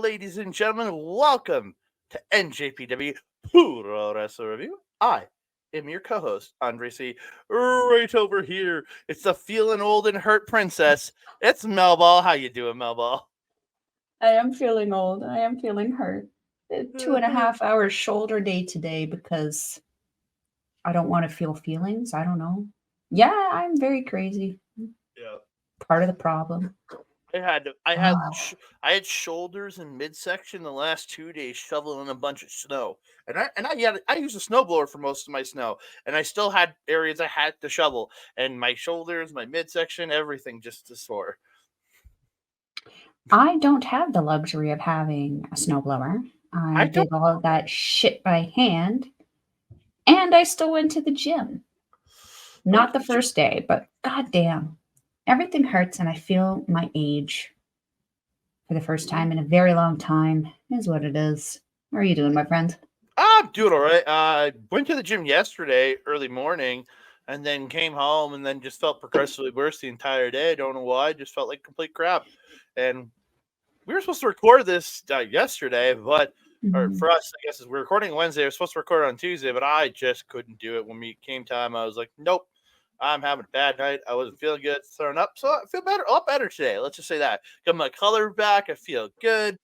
ladies and gentlemen. Welcome to NJPW Puroresu Review. I am your co-host, Andre C. Right over here, it's the feeling old and hurt princess. It's Melball. How you doing, Melball? I am feeling old. I am feeling hurt. 2.5 hours shoulder day today because I don't want to feel feelings. I don't know. Yeah, I'm very crazy. Yeah. Part of the problem. I had shoulders and midsection the last 2 days shoveling a bunch of snow, and I used a snowblower for most of my snow, and I still had areas I had to shovel, and my shoulders, my midsection, everything just sore. I don't have the luxury of having a snowblower. I did all of that shit by hand, and I still went to the gym. Not the first day, but goddamn, everything hurts, and I feel my age for the first time in a very long time. Is what it is. How are you doing, my friend? I'm doing all right. I went to the gym yesterday, early morning, and then came home, and then just felt progressively worse the entire day. I don't know why. Just felt like complete crap. And we were supposed to record this yesterday, but or for us, I guess, as we're recording Wednesday, we're supposed to record it on Tuesday, but I just couldn't do it. When we came time, I was like, nope, I'm having a bad night. I wasn't feeling good, throwing up. So I feel better, a lot better today. Let's just say that. Got my color back. I feel good.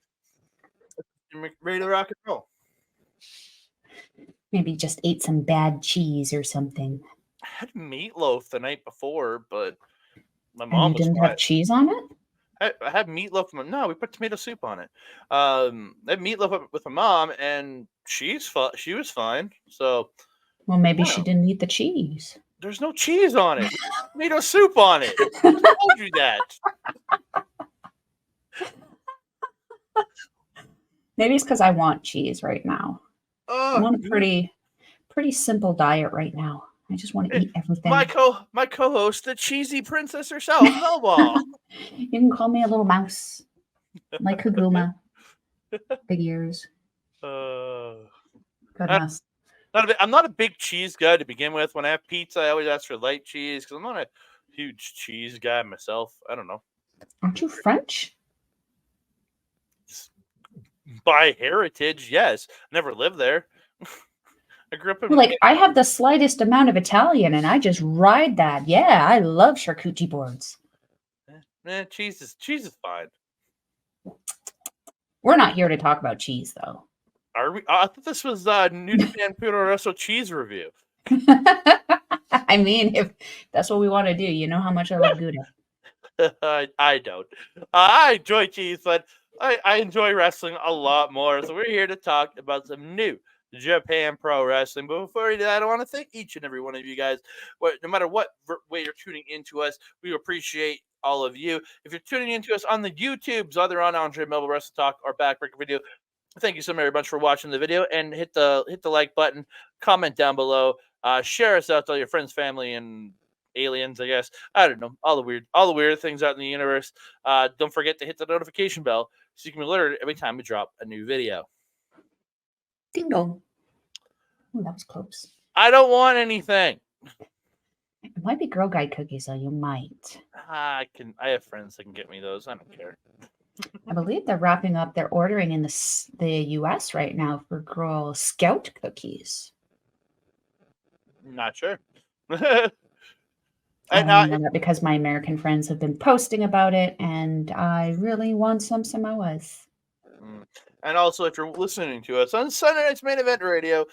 I'm ready to rock and roll. Maybe just ate some bad cheese or something. I had meatloaf the night before, but my And mom you didn't have cheese on it? I had meatloaf. No, we put tomato soup on it. I had meatloaf with my mom, and she was fine. So, well, maybe she didn't eat the cheese. There's no cheese on it. Tomato soup on it. I told you that. Maybe it's because I want cheese right now. I'm on a pretty simple diet right now. I just want to eat everything. My co-host, the cheesy princess herself, Melball. You can call me a little mouse, like Kaguma. Big ears. Goodness. I'm not a big cheese guy to begin with. When I have pizza, I always ask for light cheese because I'm not a huge cheese guy myself. I don't know. Aren't you French? By heritage, yes. Never lived there. I grew up in I have the slightest amount of Italian, and I just ride that. Yeah, I love charcuterie boards. Cheese is fine. We're not here to talk about cheese, though. Are we? I thought this was New Beginning Puroresu cheese review. I mean, if that's what we want to do, you know how much I love Gouda. I don't. I enjoy cheese, but I enjoy wrestling a lot more. So we're here to talk about some new Japan Pro Wrestling. But before we do that, I want to thank each and every one of you guys. No matter what way you're tuning into us, we appreciate all of you. If you're tuning into us on the YouTubes, either on Andre Melball Wrestling Talk or Backbreaker Video, thank you so very much for watching the video, and hit the like button, comment down below, share us out to all your friends, family, and aliens, I guess. I don't know, all the weird things out in the universe. Don't forget to hit the notification bell so you can be alerted every time we drop a new video. Ding dong. Oh, that was close. I don't want anything. It might be Girl Guide cookies, though. You might. I have friends that can get me those. I don't care. I believe they're wrapping up. They're ordering in the U.S. right now for Girl Scout cookies. Not sure. I know that because my American friends have been posting about it, and I really want some Samoas. And also, if you're listening to us on Sunday Night's Main Event Radio,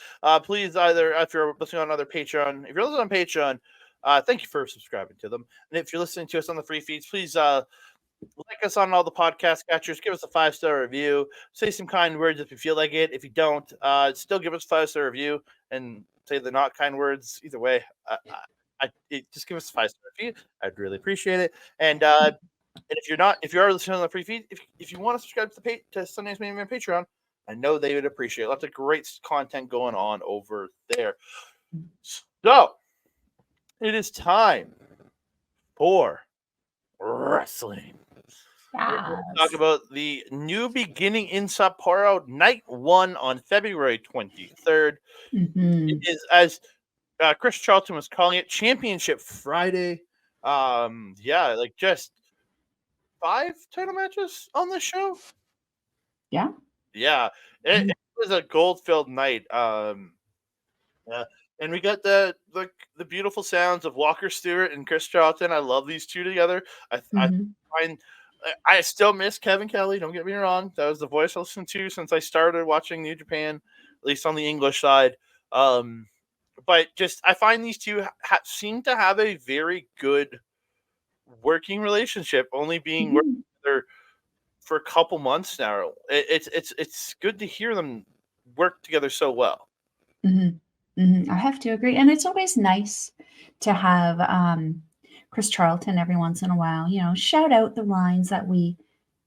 please either, if you're listening on other Patreon, if you're listening on Patreon, thank you for subscribing to them. And if you're listening to us on the free feeds, please like us on all the podcast catchers. Give us a 5-star review. Say some kind words if you feel like it. If you don't, still give us a 5-star review and say the not kind words. Either way, just give us a 5-star review. I'd really appreciate it. And if you are listening on the free feed, if you want to subscribe to Sunday's Main Event Patreon, I know they would appreciate it. Lots of great content going on over there. So it is time for wrestling. Yes. We're going to talk about the New Beginning in Sapporo, Night 1 on February 23rd. It is, as Chris Charlton was calling it, Championship Friday. Just 5 title matches on the show. Yeah. Yeah, it was a gold-filled night. Yeah, and we got the beautiful sounds of Walker Stewart and Chris Charlton. I love these two together. I Hmm. find I still miss Kevin Kelly. Don't get me wrong. That was the voice I listened to since I started watching New Japan, at least on the English side. Um, but just I find these two seem to have a very good working relationship. Only being working Hmm. together for a couple months now. It's good to hear them work together so well. Hmm. I have to agree. And it's always nice to have Chris Charlton every once in a while, shout out the lines that we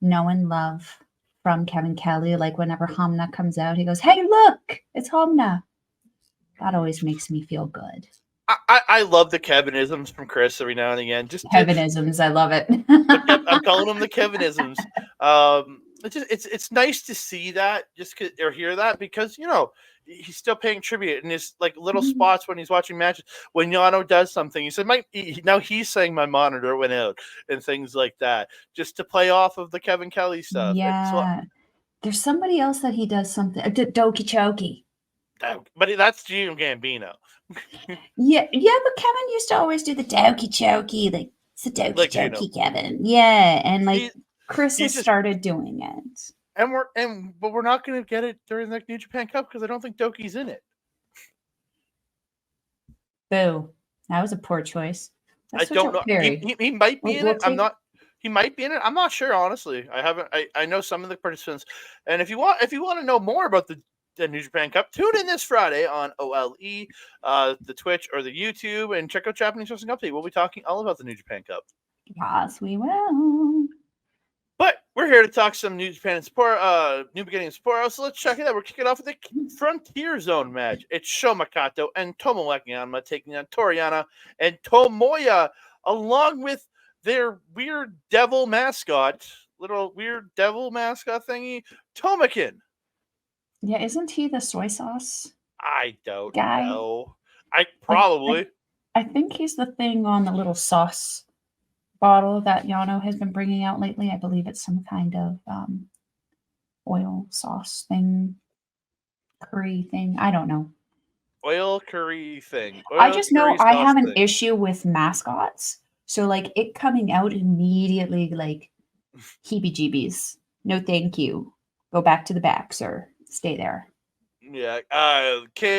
know and love from Kevin Kelly. Like whenever Hamna comes out, he goes, "Hey, look, it's Hamna." That always makes me feel good. I love the Kevinisms from Chris every now and again. Kevinisms, I love it. I'm calling them the Kevinisms. It's nice to see that or hear that because he's still paying tribute in his like little spots when he's watching matches. When Yano does something, he said, now he's saying my monitor went out and things like that, just to play off of the Kevin Kelly stuff. Yeah. There's somebody else that he does something. Doki Choki. But that's Gino Gambino. Yeah, but Kevin used to always do the Doki Choki, like it's the Doki Choki, Kevin. Yeah, and like Chris has started doing it. But we're not going to get it during the New Japan Cup because I don't think Doki's in it. Boo! That was a poor choice. I don't know. He might be in it. I'm not. He might be in it. I'm not sure, honestly. I haven't. I know some of the participants, and if you want to know more about the New Japan Cup, tune in this Friday on OLE, the Twitch or the YouTube, and check out Japanese Wrestling Update. We'll be talking all about the New Japan Cup. Yes, we will. But we're here to talk some New Japan and Sapporo, New Beginning and Sapporo. So let's check it out. We're kicking off with the Frontier Zone match. It's Shoma Kato and Tomoaki Honma taking on Toriana and Tomoya, along with their weird devil mascot, little weird devil mascot thingy, Tomakin. Yeah, isn't he the soy sauce? I don't guy? know. Probably. I think he's the thing on the little sauce bottle that Yano has been bringing out lately. I believe it's some kind of oil sauce thing, curry thing. I don't know. Oil curry thing. I just know I have an issue with mascots. So like it coming out immediately, like heebie-jeebies. No, thank you. Go back to the back, sir. Stay there. Yeah, Kato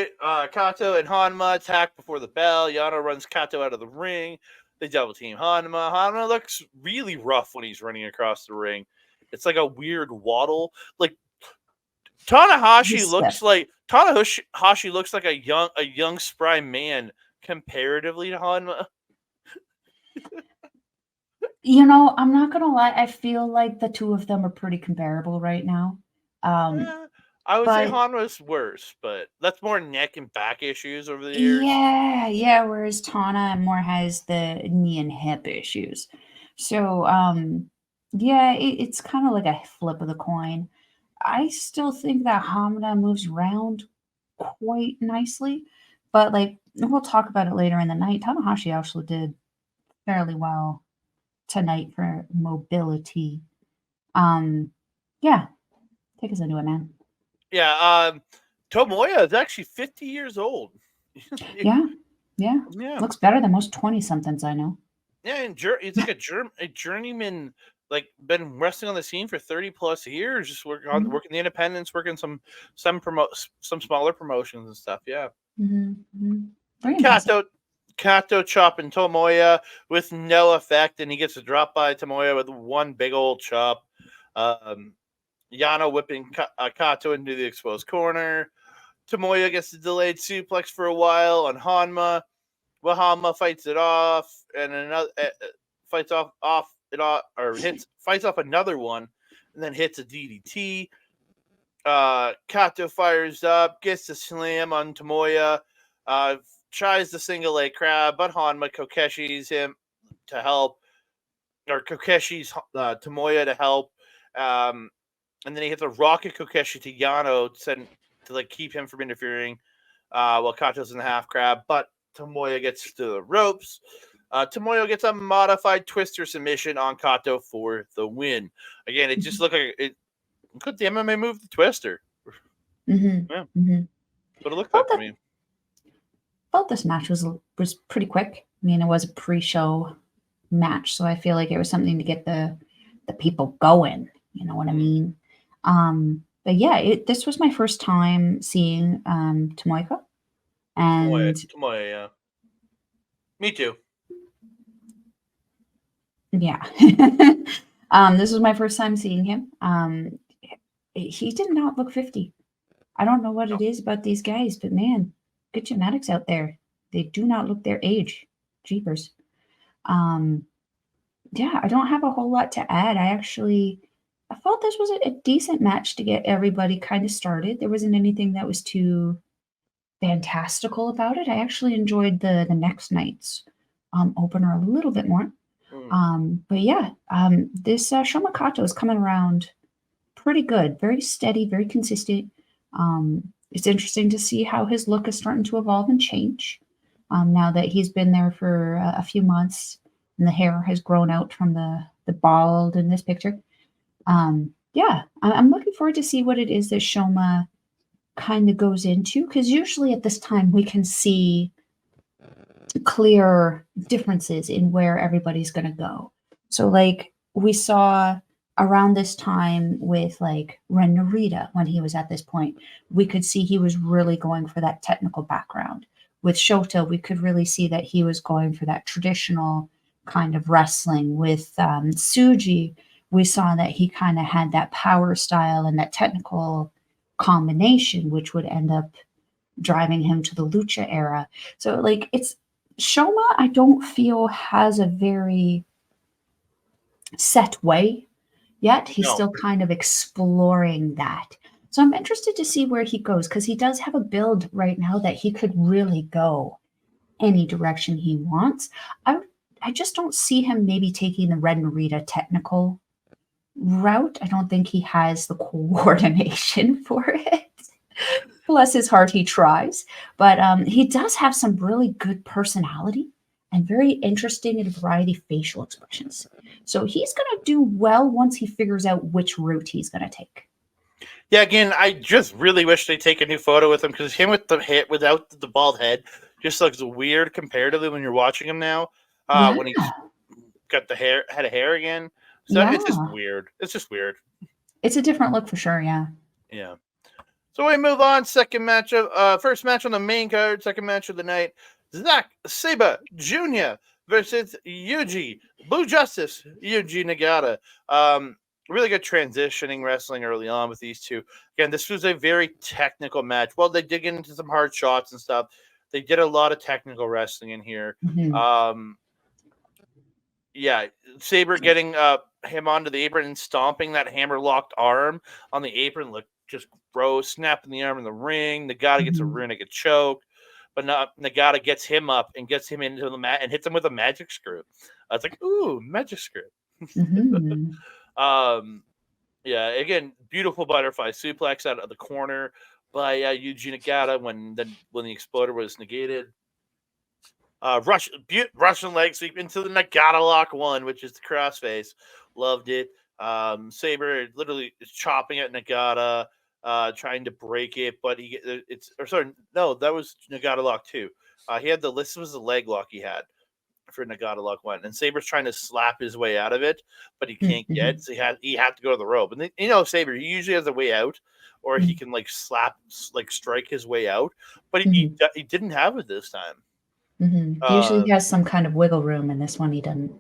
and Honma attack before the bell. Yano runs Kato out of the ring. They double team Honma. Honma looks really rough when he's running across the ring. It's like a weird waddle. Like Tanahashi looks like a young spry man comparatively to Honma. I'm not gonna lie. I feel like the two of them are pretty comparable right now. I would say Honma's worse, but that's more neck and back issues over the years. Yeah. Whereas Tana more has the knee and hip issues. So, it's kind of like a flip of the coin. I still think that Hamada moves around quite nicely, but like we'll talk about it later in the night. Tanahashi actually did fairly well tonight for mobility. Yeah, take us into it, man. Yeah, Tomoya is actually 50 years old. Yeah. Looks better than most 20-somethings I know. Yeah, and he's like a journeyman, like been wrestling on the scene for 30 plus years, just working the independents, working some smaller promotions and stuff. Yeah. Kato chopping Tomoya with no effect, and he gets a drop by Tomoya with one big old chop. Yano whipping Kato into the exposed corner. Tomoya gets the delayed suplex for a while on Honma. Well, Honma fights it off, and another fights off another one, and then hits a DDT. Kato fires up, gets the slam on Tomoya, tries the single leg crab, but Honma Kokeshi's him to help, or Kokeshi's Tomoya to help, and then he hits a rocket Kokeshi to Yano to keep him from interfering, while Kato's in the half crab, but Tomoya gets to the ropes. Tomoya gets a modified twister submission on Kato for the win. Again, it just looked like Could the MMA move the Twister? Mm-hmm. Yeah, Mm-hmm. what it looked Felt like to that me. felt this match was pretty quick. I mean, it was a pre-show match, so I feel like it was something to get the people going. You know what I mean? But yeah, this was my first time seeing Tomohiro, and Tomoe, yeah. Me too. yeah, this was my first time seeing him. He did not look 50. I don't know what No. it is about these guys, but man, good genetics out there. They do not look their age. Jeepers. Um, yeah, I don't have a whole lot to add. I felt this was a decent match to get everybody kind of started. There wasn't anything that was too fantastical about it. I actually enjoyed the next night's opener a little bit more. But yeah, this Shomakato is coming around pretty good, very steady, very consistent. It's interesting to see how his look is starting to evolve and change now that he's been there for a few months and the hair has grown out from the bald in this picture. Yeah, I'm looking forward to see what it is that Shoma kind of goes into, because usually at this time we can see clear differences in where everybody's going to go. So, like, we saw around this time with like Ren Narita when he was at this point, we could see he was really going for that technical background. With Shota, we could really see that he was going for that traditional kind of wrestling. With Tsuji, we saw that he kind of had that power style and that technical combination, which would end up driving him to the lucha era. So, like, it's Shoma, I don't feel has a very set way yet. He's No. still kind of exploring that. So I'm interested to see where he goes, because he does have a build right now that he could really go any direction he wants. I just don't see him maybe taking the Red Narita technical route. I don't think he has the coordination for it. Bless his heart, he tries. But he does have some really good personality and very interesting and variety facial expressions. So he's going to do well once he figures out which route he's going to take. Yeah, again, I just really wish they'd take a new photo with him, because him with the head without the bald head just looks weird comparatively when you're watching him now. Yeah. When he's got the head of hair again, so Yeah. it's just weird. It's just weird. It's a different look for sure. Yeah. Yeah. So we move on. First match on the main card. Second match of the night. Zack Sabre Jr. versus Yuji Blue Justice Yuji Nagata. Really good transitioning wrestling early on with these two. Again, this was a very technical match. Well, they did get into some hard shots and stuff. They did a lot of technical wrestling in here. Mm-hmm. Yeah, Sabre getting him onto the apron and stomping that hammer locked arm on the apron looked just gross. Snapping the arm in the ring. Nagata gets a rear naked choke, but Nagata gets him up and gets him into the mat and hits him with a magic screw. It's like, ooh, magic screw. Yeah, again, beautiful butterfly suplex out of the corner by Yuji Nagata when the exploder was negated. Russian leg sweep into the Nagata lock one, which is the crossface. Loved it. Sabre literally is chopping at Nagata, trying to break it, but that was Nagata lock two. This was the leg lock he had for Nagata lock one, and Sabre's trying to slap his way out of it, but he can't get. So he had to go to the rope, and Sabre, he usually has a way out, or he can strike his way out, but he didn't have it this time. Usually he has some kind of wiggle room, and this one he doesn't.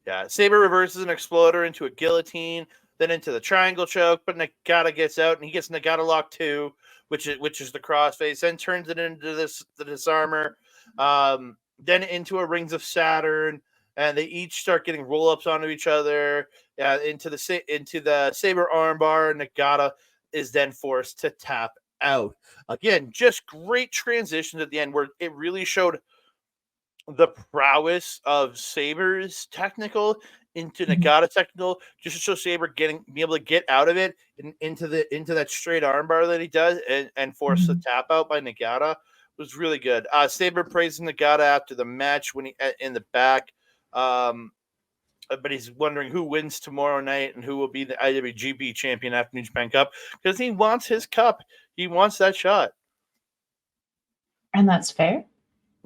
Yeah, Sabre reverses an exploder into a guillotine, then into the triangle choke, but Nagata gets out and he gets Nagata lock two, which is the crossface, then turns it into the disarmer, then into a Rings of Saturn, and they each start getting roll ups onto each other, into the Sabre armbar. Nagata is then forced to tap out. Again, just great transitions at the end where it really showed the prowess of Sabre's technical into Nagata technical, just to show Sabre being able to get out of it and into that straight armbar that he does and force the tap out by Nagata was really good. Sabre praises Nagata after the match when he in the back. but he's wondering who wins tomorrow night and who will be the IWGP champion after New Japan Cup because he wants his cup. He wants that shot. And that's fair.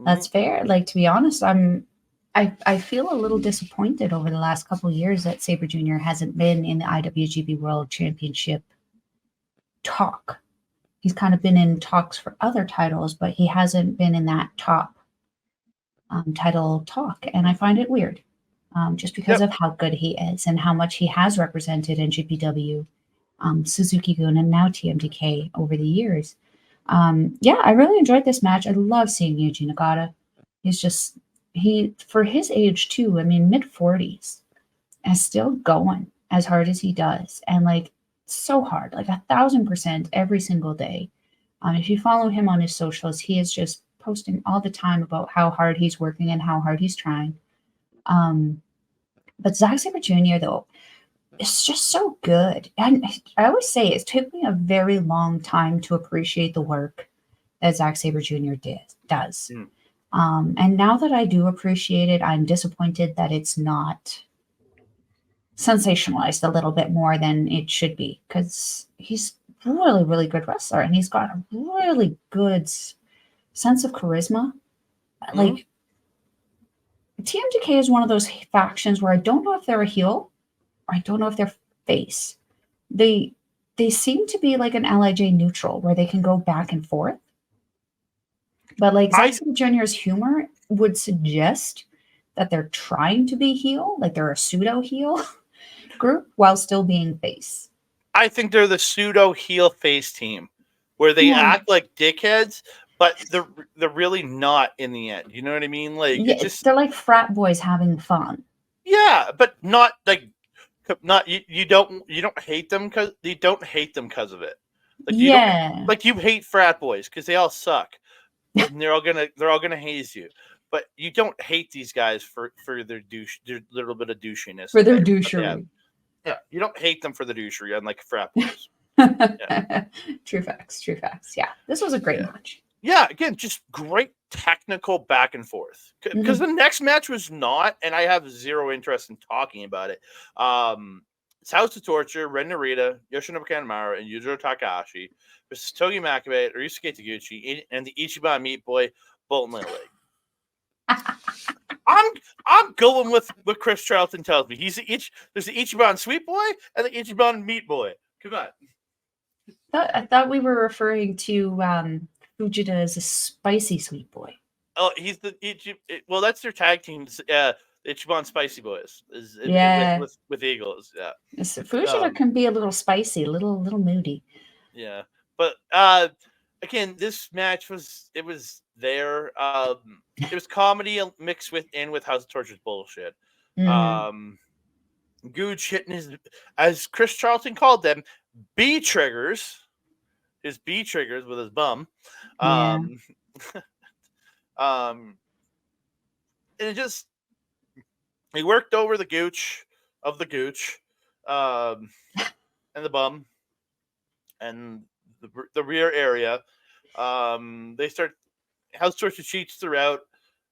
That's fair. Like, to be honest, I feel a little disappointed over the last couple of years that Sabre Jr. hasn't been in the IWGP World Championship talk. He's kind of been in talks for other titles, but he hasn't been in that top title talk. And I find it weird just because of how good he is and how much he has represented NJPW, Suzuki-gun, and now TMDK over the years. I really enjoyed this match. I love seeing Yuji Nagata. He's just, for his age too, I mean, mid-40s, and still going as hard as he does. And like, so hard, like 1,000% every single day. If you follow him on his socials, he is just posting all the time about how hard he's working and how hard he's trying. But Zack Sabre Jr., though, is just so good. And I always say it took me a very long time to appreciate the work that Zack Sabre Jr. does. And now that I do appreciate it, I'm disappointed that it's not sensationalized a little bit more than it should be, because he's really, really good wrestler and he's got a really good sense of charisma. Like, TMDK is one of those factions where I don't know if they're a heel or I don't know if they're face. They seem to be like an LIJ neutral where they can go back and forth. But like Zack Sabre Jr.'s humor would suggest that they're trying to be heel, like they're a pseudo heel group while still being face. I think they're the pseudo heel face team where they act like dickheads, but they're really not in the end. You know what I mean? Like, they're like frat boys having fun. Yeah, but not like you don't hate them because you don't hate them because of it. Like, you hate frat boys because they all suck, and they're all gonna haze you. But you don't hate these guys for their little bit of douchiness. For their douchery. Yeah, you don't hate them for the douchery, unlike frat boys. True facts. Yeah, this was a great match. Yeah, again, just great technical back and forth. Because the next match was not, and I have zero interest in talking about it. It's House of Torture, Ren Narita, Yoshinobu Kanemaru, and Yujiro Takahashi versus Togi Makabe, Ryusuke Taguchi, and the Ichiban Meat Boy, Bolton Leg. I'm going with what Chris Charlton tells me. There's the Ichiban Sweet Boy and the Ichiban Meat Boy. Come on. I thought we were referring to Fujita as a spicy sweet boy. Oh, he's the well, that's their tag teams. Ichiban Spicy Boys with Eagles. Yeah, so Fujita can be a little spicy, a little moody. Yeah, but again, this match was there. It was comedy mixed with House of Torture's bullshit. Gooch hitting his, as Chris Charlton called them, B triggers. His B triggers with his bum. And it just, he worked over the gooch and the bum and the rear area. They start House Torture cheats throughout.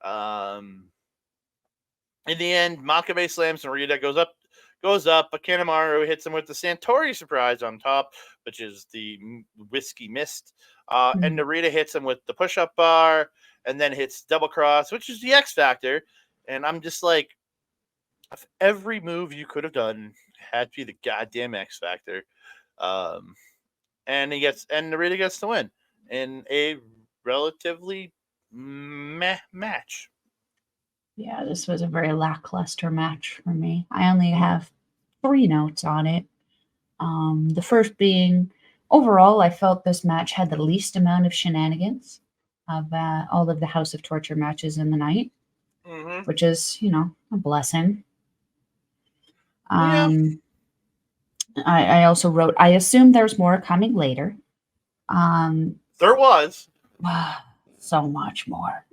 In the end, Makabe slams Narita, goes up, but Kanemaru hits him with the Santori surprise on top, which is the whiskey mist. And Narita hits him with the push-up bar, and then hits double cross, which is the X Factor. And I'm just like, if every move you could have done had to be the goddamn X Factor. And Narita gets the win in a relatively meh match. Yeah, this was a very lackluster match for me. I only have 3 notes on it. The first being, overall, I felt this match had the least amount of shenanigans of all of the House of Torture matches in the night, which is, a blessing. I also wrote, I assume there's more coming later. There was. So much more.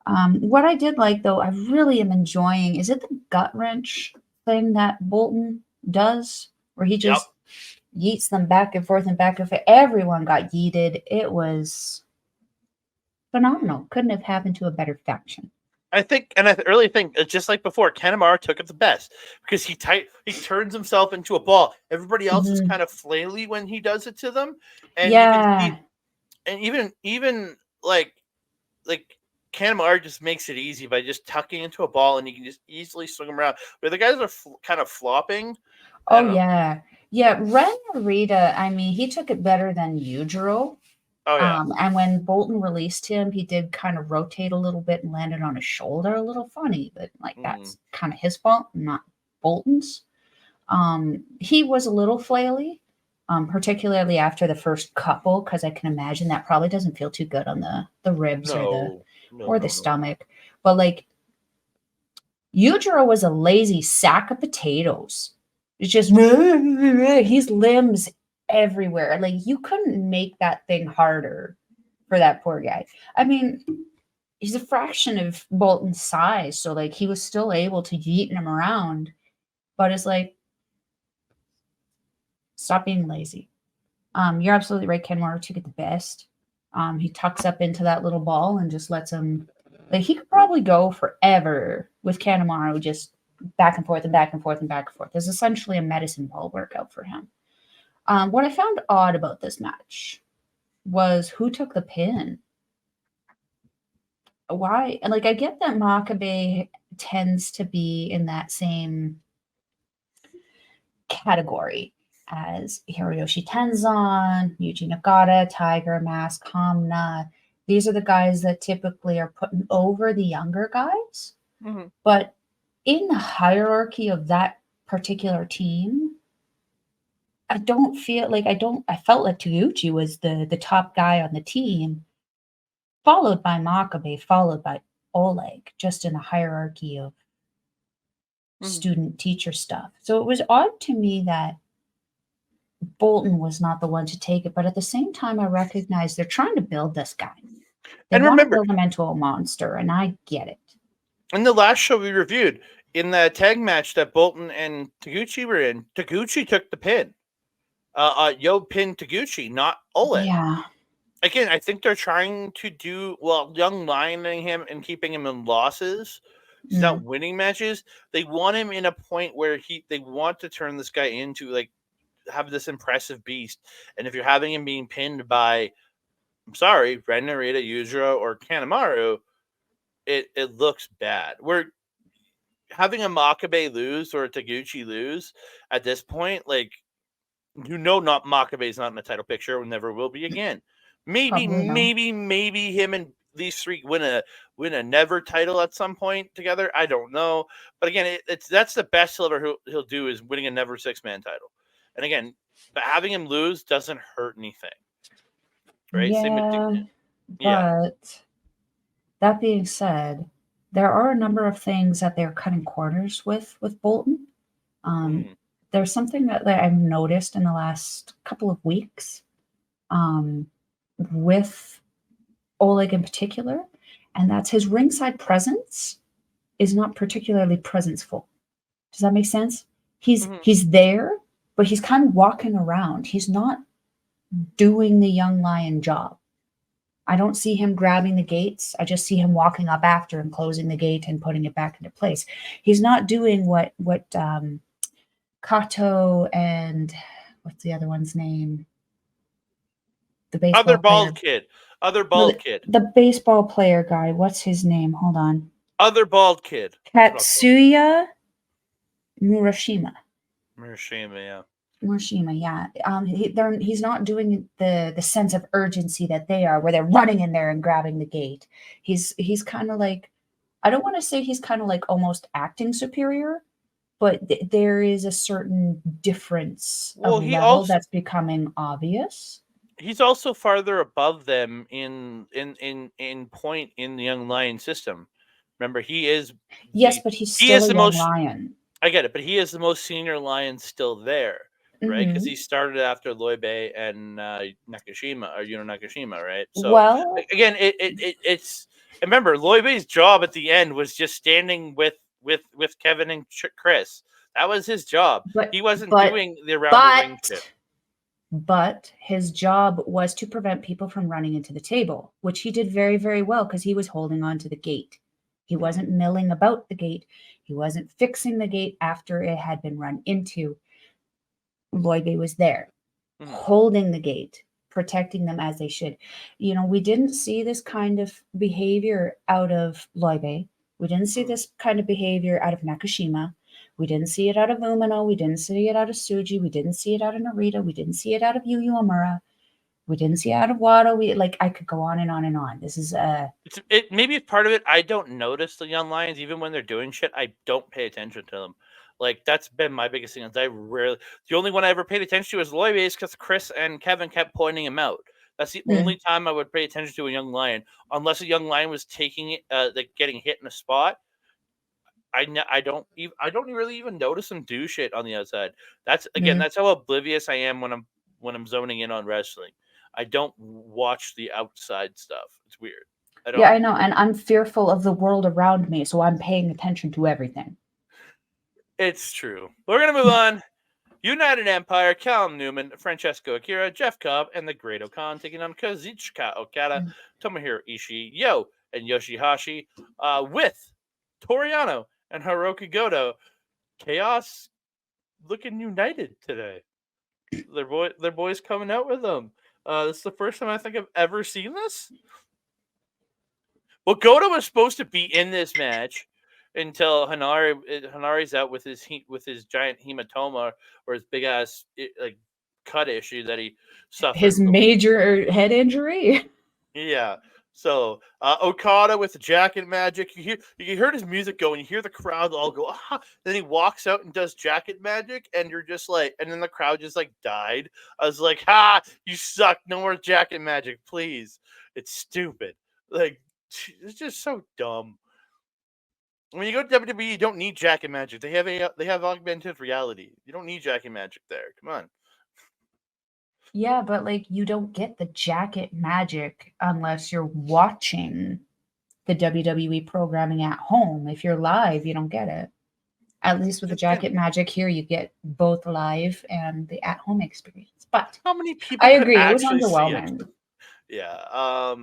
What I did like, though, I really am enjoying, is it the gut wrench thing that Bolton does, where he just yeets them back and forth and back and forth? Everyone got yeeted. It was phenomenal. Couldn't have happened to a better faction. I really think just like before, Kanemaru took it the best because he turns himself into a ball. Everybody else is kind of flaily when he does it to them, and you can see, and even like Kanemaru just makes it easy by just tucking into a ball, and you can just easily swing them around. But the guys are kind of flopping. Oh yeah, yeah. Ren Narita, I mean, he took it better than Yujiro. Oh yeah. And when Bolton released him, he did kind of rotate a little bit and landed on his shoulder a little funny, but like that's kind of his fault, not Bolton's. He was a little flaily, particularly after the first couple, because I can imagine that probably doesn't feel too good on the ribs or the stomach. But like Yujiro was a lazy sack of potatoes. It's just his limbs everywhere. Like you couldn't make that thing harder for that poor guy. I mean, he's a fraction of Bolton's size, so like he was still able to yeet him around. But it's like, stop being lazy. You're absolutely right. Kanemaru took it the best. He tucks up into that little ball and just lets him. Like he could probably go forever with Kanemaru, just back and forth and back and forth and back and forth. It's essentially a medicine ball workout for him. What I found odd about this match was who took the pin. Why? Like, I get that Makabe tends to be in that same category as Hiroshi Tenzan, Yuji Nagata, Tiger Mask, Hamna. These are the guys that typically are putting over the younger guys. Mm-hmm. But in the hierarchy of that particular team, I don't feel like I felt like Taguchi was the top guy on the team, followed by Makabe, followed by Oleg, just in a hierarchy of student teacher stuff. So it was odd to me that Bolton was not the one to take it, but at the same time, I recognize they're trying to build this guy. They want to build him into a monster, and I get it. In the last show we reviewed, in the tag match that Bolton and Taguchi were in, Taguchi took the pin. Yo pinned Taguchi, not Oleg. Yeah. Again, I think they're trying to do young lioning him and keeping him in losses. He's not winning matches. They want him in a point where they want to turn this guy into like have this impressive beast. And if you're having him being pinned by, I'm sorry, Ren Narita, Yujiro, or Kanemaru, it looks bad. We're having a Makabe lose or a Taguchi lose at this point, like not Makabe's not in the title picture and never will be again. Maybe him and these three win a never title at some point together. I don't know, but again, that's the best he'll do is winning a never 6-man title. And again, but having him lose doesn't hurt anything, right? Yeah, but that being said, there are a number of things that they're cutting corners with Bolton. There's something that I've noticed in the last couple of weeks with Oleg in particular, and that's his ringside presence is not particularly presenceful. Does that make sense? He's there, but he's kind of walking around. He's not doing the young lion job. I don't see him grabbing the gates. I just see him walking up after and closing the gate and putting it back into place. He's not doing what Kato and what's the other one's name? The baseball Other bald player. kid. The baseball player guy. What's his name? Hold on. Other bald kid. Tetsuya Murashima. Murashima, yeah. He's not doing the sense of urgency that they are, where they're running in there and grabbing the gate. He's kind of like, I don't want to say he's kind of like almost acting superior, but there is a certain difference of level that's becoming obvious. He's also farther above them in point in the young lion system. Remember, he is but he's still a young lion. I get it, but he is the most senior lion still there, right? Because he started after Loibe and Nakashima or Yuno Nakashima, right? So again, it's remember Loibe's job at the end was just standing with Kevin and Chris. That was his job. He wasn't doing the around the ring shit. But his job was to prevent people from running into the table, which he did very, very well because he was holding on to the gate. He wasn't milling about the gate. He wasn't fixing the gate after it had been run into. Loibe was there, holding the gate, protecting them as they should. You know, we didn't see this kind of behavior out of Loibe. We didn't see this kind of behavior out of Nakashima. We didn't see it out of Umino. We didn't see it out of Tsuji. We didn't see it out of Narita. We didn't see it out of Yu Uemura. We didn't see it out of Wado. I could go on and on and on. This is maybe it's part of it. I don't notice the young lions even when they're doing shit. I don't pay attention to them. Like, that's been my biggest thing. The only one I ever paid attention to was Loibe, because Chris and Kevin kept pointing him out. That's the only time I would pay attention to a young lion, unless a young lion was taking it, like getting hit in a spot. I don't really even notice him do shit on the outside. That's that's how oblivious I am when I'm zoning in on wrestling. I don't watch the outside stuff. It's weird. I know, and I'm fearful of the world around me, so I'm paying attention to everything. It's true. We're gonna move on. United Empire, Callum Newman, Francesco Akira, Jeff Cobb, and the Great Okan taking on Kazuchika Okada, Tomohiro Ishii, Yo, and Yoshi-Hashi, with Toriano and Hiroki Goto. Chaos looking united today. Their boys coming out with them. This is the first time I think I've ever seen this. Well, Goto was supposed to be in this match until Hanari's out with his giant hematoma or his big ass like cut issue that he suffered. His major head injury. Yeah. So Okada with the jacket magic. You heard his music go, and you hear the crowd all go, ah. Then he walks out and does jacket magic, and you're just like, and then the crowd just like died. I was like, ha, you suck. No more jacket magic, please. It's stupid. Like, it's just so dumb. When you go to WWE, you don't need jacket magic. They have augmented reality. You don't need jacket magic there. Come on. Yeah, but like, you don't get the jacket magic unless you're watching the WWE programming at home. If you're live, you don't get it. At least with the jacket magic here, you get both live and the at-home experience. But how many people? I agree, it was underwhelming. Yeah.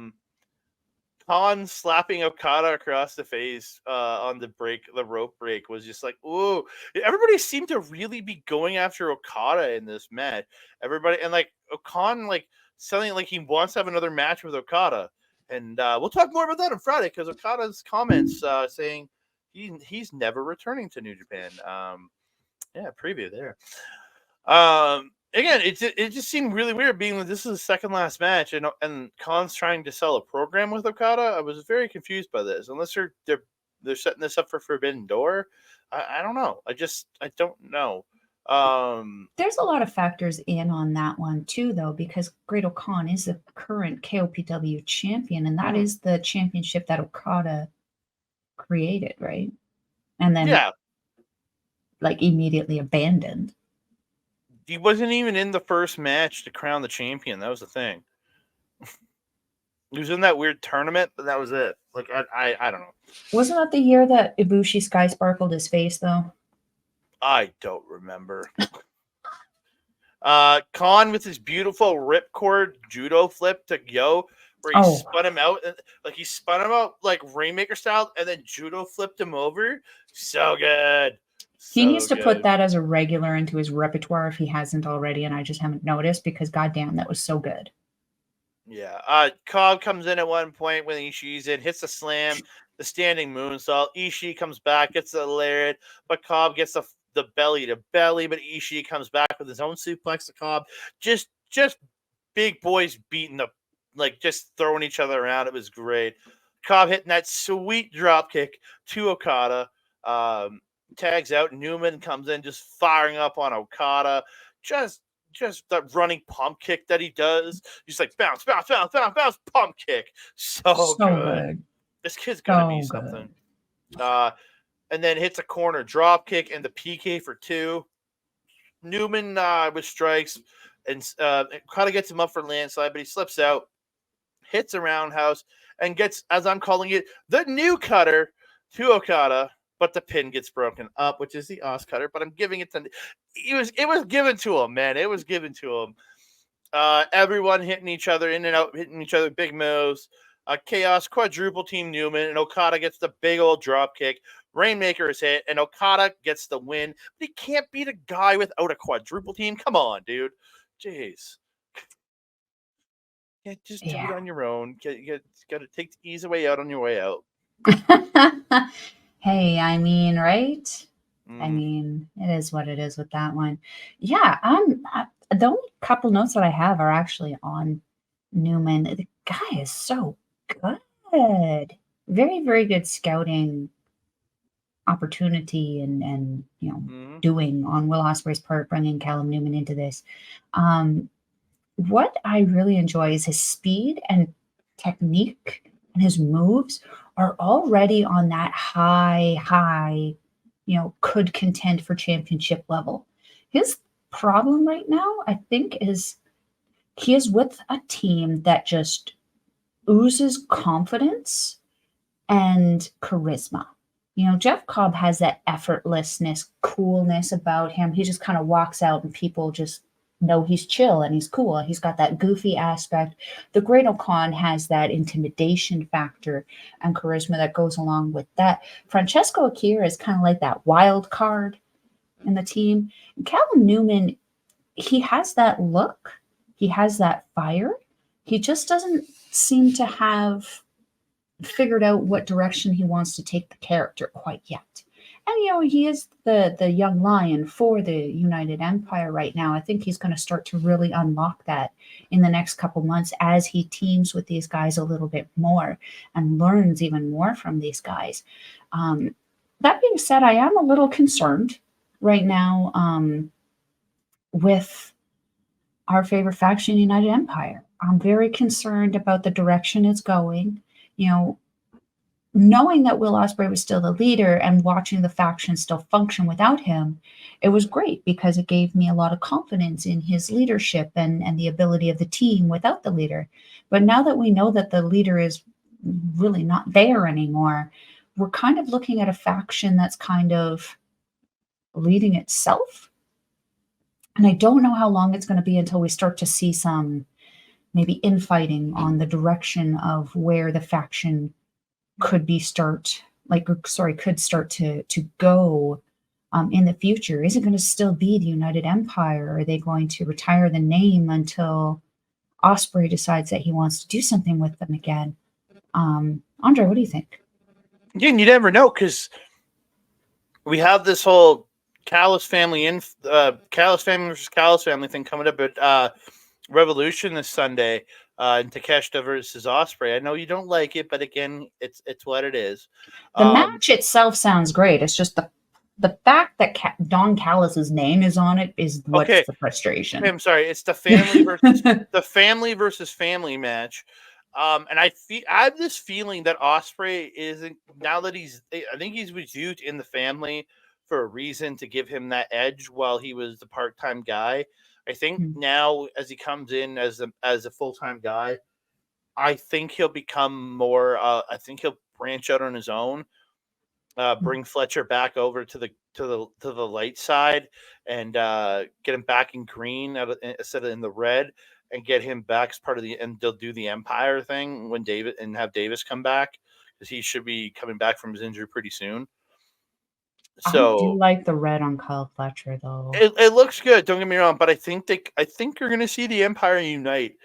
Khan slapping Okada across the face on the rope break was just like, ooh. Everybody seemed to really be going after Okada in this match. Everybody, and like Khan, like selling like he wants to have another match with Okada. And we'll talk more about that on Friday, because Okada's comments saying he's never returning to New Japan. Preview there. Again, it just seemed really weird, being that this is the second last match, and Khan's trying to sell a program with Okada. I was very confused by this. Unless they're setting this up for Forbidden Door, I don't know. I don't know. There's a lot of factors in on that one too, though, because Great Okan is the current KOPW champion, and that is the championship that Okada created, right? And then like immediately abandoned. He wasn't even in the first match to crown the champion. That was the thing. He was in that weird tournament, but that was it. Like, I don't know. Wasn't that the year that Ibushi sky sparkled his face, though? I don't remember. Khan with his beautiful ripcord judo flip to Yo, where he spun him out, like Rainmaker style, and then judo flipped him over. So good. He needs to put that as a regular into his repertoire if he hasn't already, and I just haven't noticed, because goddamn, that was so good. Yeah. Cobb comes in at one point when Ishii's in, hits the slam, the standing moonsault. Ishii comes back, gets the lariat, but Cobb gets the belly to belly, but Ishii comes back with his own suplex to Cobb. Just big boys beating up, like just throwing each other around. It was great. Cobb hitting that sweet drop kick to Okada. Tags out. Newman comes in, just firing up on Okada. Just that running pump kick that he does. He's like bounce, bounce, bounce, bounce, bounce, pump kick. So good. This kid's gonna be something. And then hits a corner drop kick and the PK for 2. Newman with strikes, and Okada gets him up for landslide, but he slips out, hits a roundhouse, and gets, as I'm calling it, the new cutter to Okada. But the pin gets broken up, which is the Os cutter. But I'm giving it to it was given to him, man. It was given to him. Everyone hitting each other in and out, hitting each other, big moves. Chaos quadruple team Newman, and Okada gets the big old drop kick. Rainmaker is hit, and Okada gets the win. But he can't beat a guy without a quadruple team. Come on, dude. Jeez. Can't just do it on your own. You got to take the easy way out on your way out. Hey, I mean, right? I mean, it is what it is with that one. Yeah, the only couple notes that I have are actually on Newman. The guy is so good. Very, very good scouting opportunity and doing on Will Ospreay's part, bringing Callum Newman into this. What I really enjoy is his speed and technique, and his moves are already on that high, could contend for championship level. His problem right now, I think, is he is with a team that just oozes confidence and charisma. Jeff Cobb has that effortlessness, coolness about him. He just kind of walks out and people just know he's chill and he's cool. He's got that goofy aspect. The Great O'Khan has that intimidation factor and charisma that goes along with that. Francesco Akira is kind of like that wild card in the team. And Callum Newman, he has that look. He has that fire. He just doesn't seem to have figured out what direction he wants to take the character quite yet. And, he is the young lion for the United Empire right now. I think he's going to start to really unlock that in the next couple months as he teams with these guys a little bit more and learns even more from these guys. That being said, I am a little concerned right now with our favorite faction, United Empire. I'm very concerned about the direction it's going. Knowing that Will Ospreay was still the leader and watching the faction still function without him, it was great because it gave me a lot of confidence in his leadership and the ability of the team without the leader. But now that we know that the leader is really not there anymore, we're kind of looking at a faction that's kind of leading itself. And I don't know how long it's going to be until we start to see some maybe infighting on the direction of where the faction could start to go in the future. Is it going to still be the United Empire? Are they going to retire the name until Ospreay decides that he wants to do something with them again? Andre, what do you think? Yeah, you never know, because we have this whole Callis family Callis family versus Callis family thing coming up at Revolution this Sunday. And Takeshita versus Ospreay. I know you don't like it, but again, it's what it is. The match itself sounds great. It's just the fact that Don Callis' name is on it is what's the frustration. I'm sorry. It's the family versus the family versus family match. And I have this feeling that Ospreay isn't, now that I think he's with Ute in the family for a reason, to give him that edge while he was the part-time guy. I think now, as he comes in as a full-time guy, I think he'll become more. I think he'll branch out on his own, bring Fletcher back over to the light side, and get him back in green instead of in the red, and get him back as part of and they'll do the Empire thing when have Davis come back, because he should be coming back from his injury pretty soon. So I do like the red on Kyle Fletcher, though. It looks good. Don't get me wrong, but I think you're going to see the Empire unite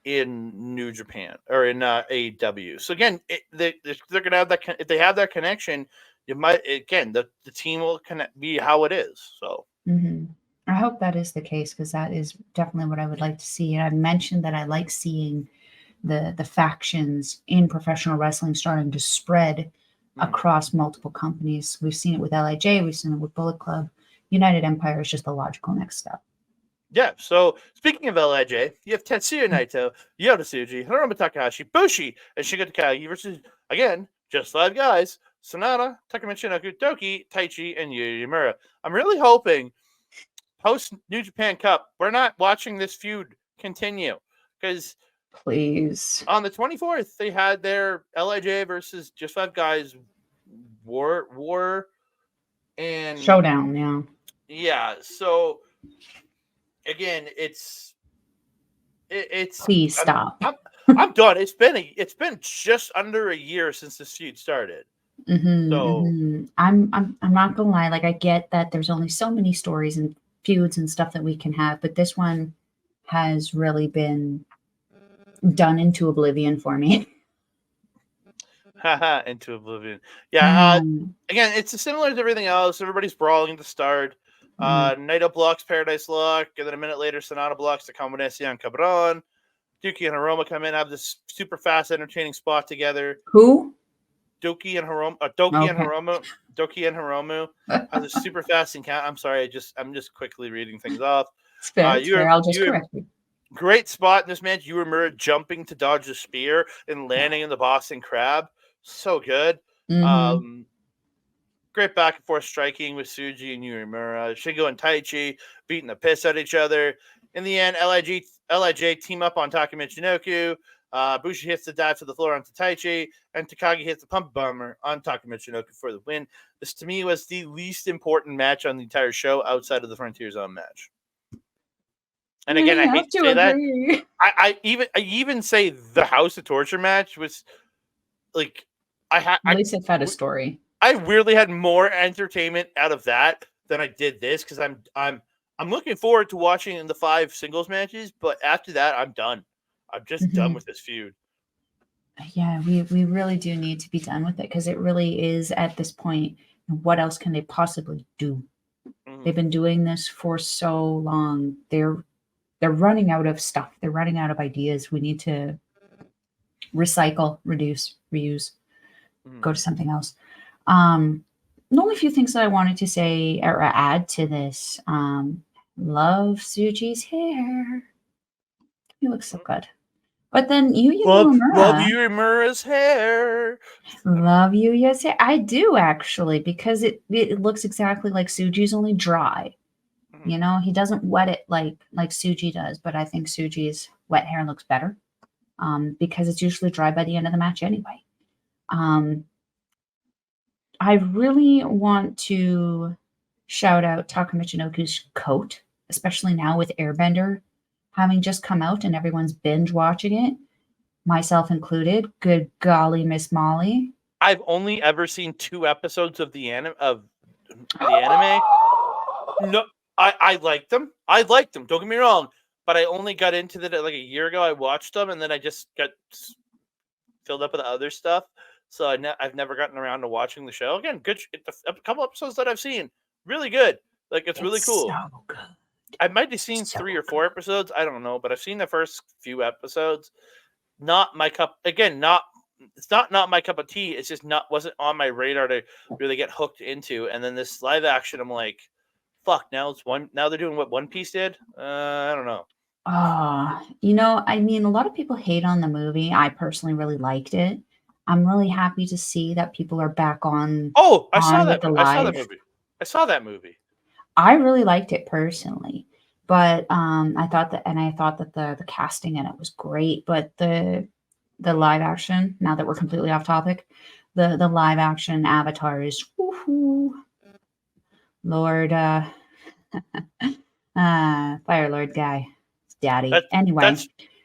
in New Japan or in AEW. So again, they're going to have that. If they have that connection, you might the team will be how it is. So I hope that is the case, because that is definitely what I would like to see. And I've mentioned that I like seeing the factions in professional wrestling starting to spread across multiple companies. We've seen it with LIJ, we've seen it with Bullet Club. United Empire is just the logical next step. Yeah, so speaking of LIJ, you have Tetsuya Naito, Yota Tsuji, Hiromu Takahashi, Bushi, and Shingo Takagi versus, again, just 5 guys: Sonata, Takamichi Doki, Taichi, and Yuya Uemura. I'm really hoping post New Japan Cup, we're not watching this feud continue, because please, on the 24th they had their LIJ versus just 5 guys war and showdown. Yeah, so again, it's please stop. I'm done. It's been just under a year since this feud started. So I'm not gonna lie. Like, I get that there's only so many stories and feuds and stuff that we can have, but this one has really been done into oblivion for me. Haha, into oblivion. Yeah. Again, it's similar to everything else. Everybody's brawling at the start. Naito blocks Paradise Lock, and then a minute later, Sonata blocks the Combinacion Cabron. Doki and Hiromu come in, have this super fast, entertaining spot together. Who? Doki and Hiromu. Doki and Hiromu has a super fast encounter. I'm sorry, I'm just quickly reading things off. It's fair. I'll just correct you. Great spot in this match. Uemura jumping to dodge the spear and landing in the Boston Crab. So good. Great back and forth striking with Tsuji and Uemura. Shingo and Taichi beating the piss out of each other. In the end, LIJ team up on Taka Michinoku. Bushi hits the dive to the floor onto Taichi, and Takagi hits the pump bomber on Taka Michinoku for the win. This, to me, was the least important match on the entire show outside of the Frontier Zone match. And again, I hate to say that. I even say the House of Torture match was like at least it had a story. I weirdly had more entertainment out of that than I did this because I'm looking forward to watching in the 5 singles matches, but after that, I'm done. I'm just done with this feud. Yeah, we really do need to be done with it because it really is at this point. What else can they possibly do? They've been doing this for so long. They're running out of stuff. They're running out of ideas. We need to recycle, reduce, reuse, go to something else. The only few things that I wanted to say or add to this, love Tsuji's hair. He looks so good. But then Love Uemura's hair. Love Yuya's hair. I do actually, because it looks exactly like Tsuji's, only dry. You know, he doesn't wet it like Tsuji does, but I think Tsuji's wet hair looks better because it's usually dry by the end of the match anyway. I really want to shout out Taka Michinoku's coat, especially now with Airbender having just come out and everyone's binge watching it, myself included. Good golly, Miss Molly. I've only ever seen 2 episodes of the anime. No, I liked them. Don't get me wrong, but I only got into it like a year ago. I watched them, and then I just got filled up with other stuff. So I've never gotten around to watching the show again. Good, a couple episodes that I've seen, really good. Like it's really cool. So good. I might have seen 3 or 4 episodes. I don't know, but I've seen the first few episodes. Not my cup. Again, it's not my cup of tea. It's just wasn't on my radar to really get hooked into. And then this live action, I'm like, fuck. Now they're doing what One Piece did. I don't know. I mean, a lot of people hate on the movie. I personally really liked it. I'm really happy to see that people are back on. Oh, I saw that movie. I really liked it personally, but I thought that the casting in it was great. But the live action, now that we're completely off topic, the live action Avatar is Lord Fire Lord guy, daddy. Anyway,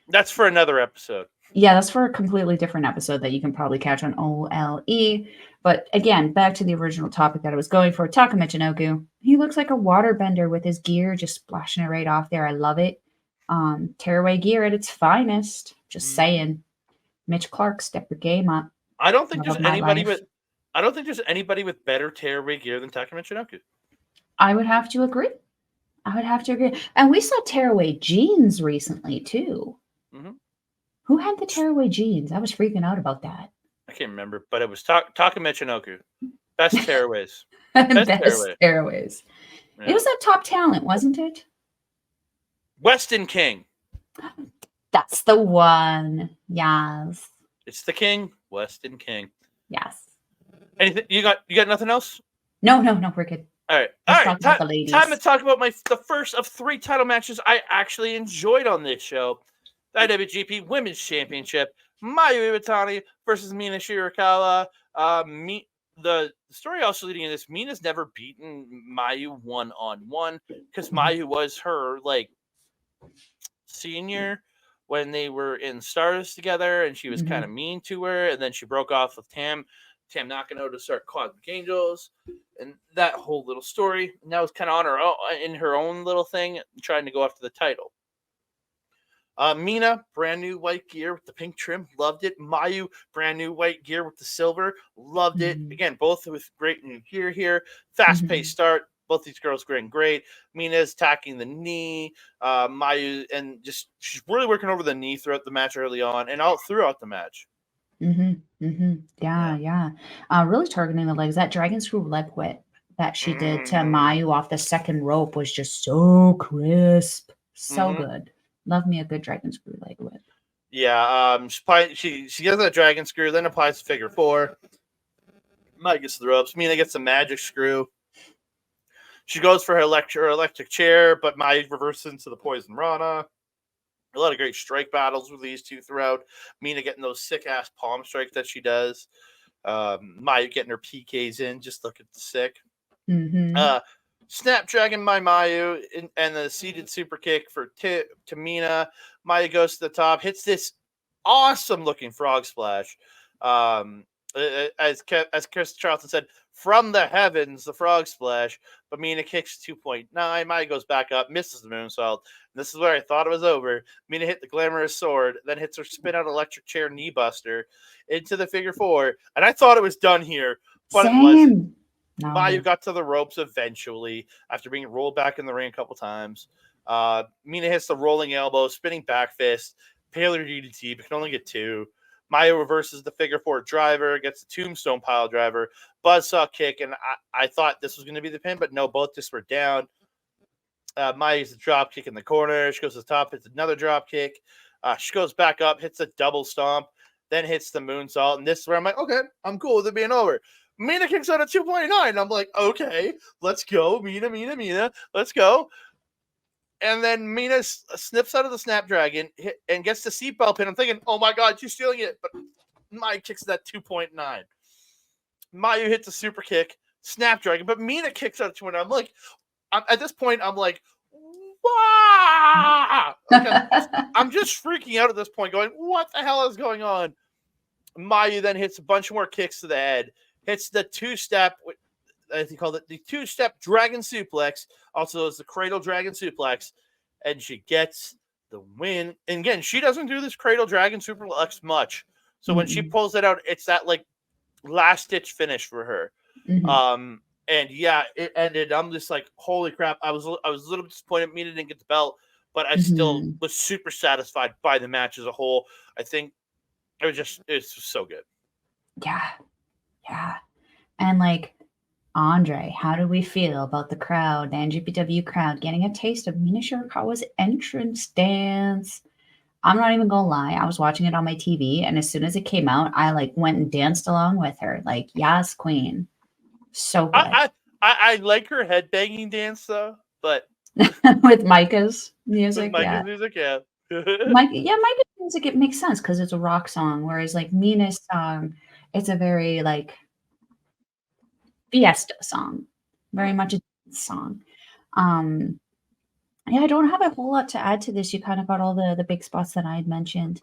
that's for another episode. Yeah, that's for a completely different episode that you can probably catch on OLE. But again, back to the original topic that I was going for. Taka Michinoku. He looks like a waterbender with his gear, just splashing it right off there. I love it. Tearaway gear at its finest. Just saying. Mitch Clark, step your game up. I don't think there's anybody with better tearaway gear than Taka Michinoku. I would have to agree. And we saw tearaway jeans recently too. Mm-hmm. Who had the tearaway jeans? I was freaking out about that. I can't remember, but it was Taka Michinoku. Best tearaways. Best tearaways. Yeah. It was that Top Talent, wasn't it? Weston King. That's the one. Yes. It's the King, Weston King. Yes. Anything you got nothing else? No, we're good. All right. Time to talk about the first of 3 title matches I actually enjoyed on this show. The IWGP Women's Championship, Mayu Iwatani versus Mina Shirakawa. The story also leading in this, Mina's never beaten Mayu 1-on-1 because Mayu was her senior when they were in Stardust together, and she was kind of mean to her, and then she broke off with Tam Nakano to start Cosmic Angels, and that whole little story. And that was kind of on her own, in her own little thing, trying to go after the title. Mina, brand new white gear with the pink trim, loved it. Mayu, brand new white gear with the silver, loved it. Again, both with great new gear here. Fast-paced start. Both these girls great. Mina's attacking the knee. Mayu, and she's really working over the knee throughout the match early on and all throughout the match. Yeah. Really targeting the legs. That dragon screw leg whip that she did to Mayu off the second rope was just so crisp. So good. Love me a good dragon screw leg whip. Yeah, she gets that dragon screw, then applies the figure four. Mayu gets the ropes. Mina gets the magic screw. She goes for her electric chair, but Mayu reverses into the poison rana. A lot of great strike battles with these two throughout. Mina getting those sick-ass palm strikes that she does. Mayu getting her PKs in. Just look at the sick. Snapdragon by Mayu and the seated super kick to Mina. Mayu goes to the top, hits this awesome-looking frog splash. As Chris Charlton said, from the heavens, the frog splash. But Mina kicks 2.9. Mayu goes back up, misses the moonsault. This is where I thought it was over. Mina hit the glamorous sword, then hits her spin-out electric chair knee buster into the figure four. And I thought it was done here, but it wasn't. No. Mayu got to the ropes eventually after being rolled back in the ring a couple times. Mina hits the rolling elbow, spinning back fist, Paler DDT, but can only get two. Mayu reverses the figure four driver, gets the tombstone pile driver, buzzsaw kick, and I thought this was going to be the pin, but no, both just were down. Mayu's the drop kick in the corner. She goes to the top, hits another drop kick. She goes back up, hits a double stomp, then hits the moonsault. And this is where I'm like, okay, I'm cool with it being over. Mina kicks out a 2.9. I'm like, okay, let's go. Mina, let's go. And then Mina snips out of the Snapdragon and gets the seatbelt pin. I'm thinking, oh my God, she's stealing it. But Mayu kicks that 2.9. Mayu hits a super kick, Snapdragon, but Mina kicks out a 2.9. I'm like, at this point, I'm like, wow! I'm just freaking out at this point, going, what the hell is going on? Mayu then hits a bunch more kicks to the head, hits the two-step, as he called it, the two-step dragon suplex, also as the cradle dragon suplex, and she gets the win. And again, she doesn't do this cradle dragon suplex much. So when she pulls it out, it's that like last-ditch finish for her. And yeah, it ended. I'm just like, holy crap. I was a little disappointed Mina didn't get the belt, but I still was super satisfied by the match as a whole. I think it's just so good. Yeah. And like, Andre, how do we feel about the crowd, the NJPW crowd, getting a taste of Mina Shirakawa's entrance dance? I'm not even gonna lie. I was watching it on my TV, and as soon as it came out, I like went and danced along with her. Like, yes, queen. So good. I like her headbanging dance though, but with Micah's music. Music, yeah. Micah's music, it makes sense because it's a rock song, whereas like Mina's song, it's a very like fiesta song, very much a song. Yeah, I don't have a whole lot to add to this. You kind of got all the big spots that I had mentioned.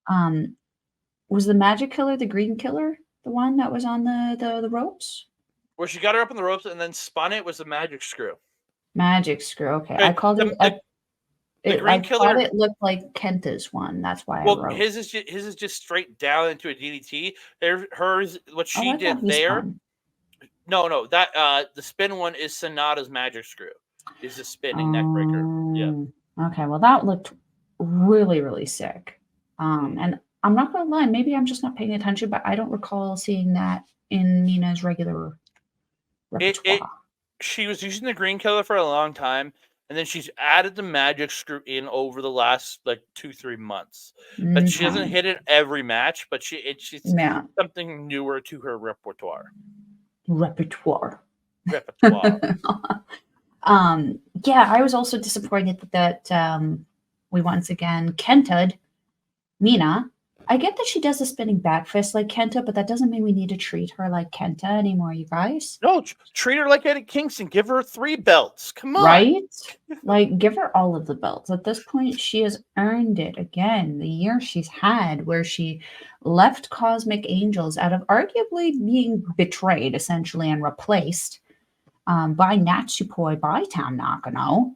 Was the Magic Killer the Green Killer, the one that was on the ropes? Where she got her up on the ropes and then spun it was the Magic Screw. Magic Screw, okay. I called it. The Green Killer. I thought it looked like Kenta's one. That's why I wrote. His is just straight down into a DDT. Hers, what she did there. Spun. No, that the spin one is Sonata's Magic Screw. Is a spinning neck breaker. Yeah. Okay, well that looked really, really sick. And I'm not gonna lie, maybe I'm just not paying attention, but I don't recall seeing that in Mina's regular repertoire. She was using the Green Killer for a long time, and then she's added the Magic Screw in over the last like 2-3 months. But she doesn't hit it every match, but she's something newer to her repertoire. Yeah, I was also disappointed that we once again Kenta'd Mina I get that she does a spinning back fist like Kenta, but that doesn't mean we need to treat her like Kenta anymore, you guys. No, treat her like Eddie Kingston. Give her 3 belts. Come on. Right? Like, give her all of the belts. At this point, she has earned it. Again, the year she's had where she left Cosmic Angels out of arguably being betrayed, essentially, and replaced by Natsupoi by Tam Nakano.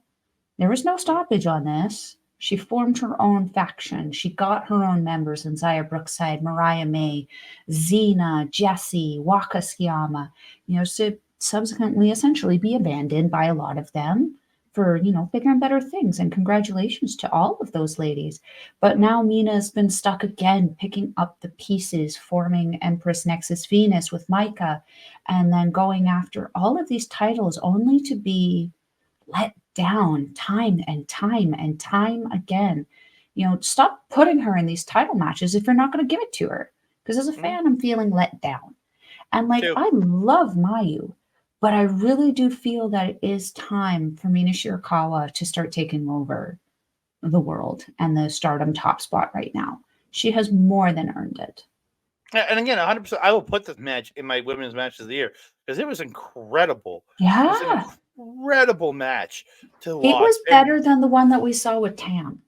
There was no stoppage on this. She formed her own faction. She got her own members in Zaya Brookside, Mariah May, Xena, Jessie, Waka Tsukiyama, to subsequently essentially be abandoned by a lot of them for, bigger and better things. And congratulations to all of those ladies. But now Mina's been stuck again, picking up the pieces, forming Empress Nexus Venus with Micah, and then going after all of these titles only to be let down time and time and time again. Stop putting her in these title matches if you're not going to give it to her. Because as a fan, I'm feeling let down. And I love Mayu, but I really do feel that it is time for Mina Shirakawa to start taking over the world and the Stardom top spot right now. She has more than earned it. And again, 100%, I will put this match in my women's match of the year because it was incredible. Yeah. It was an incredible match to watch. It was better than the one that we saw with Tam.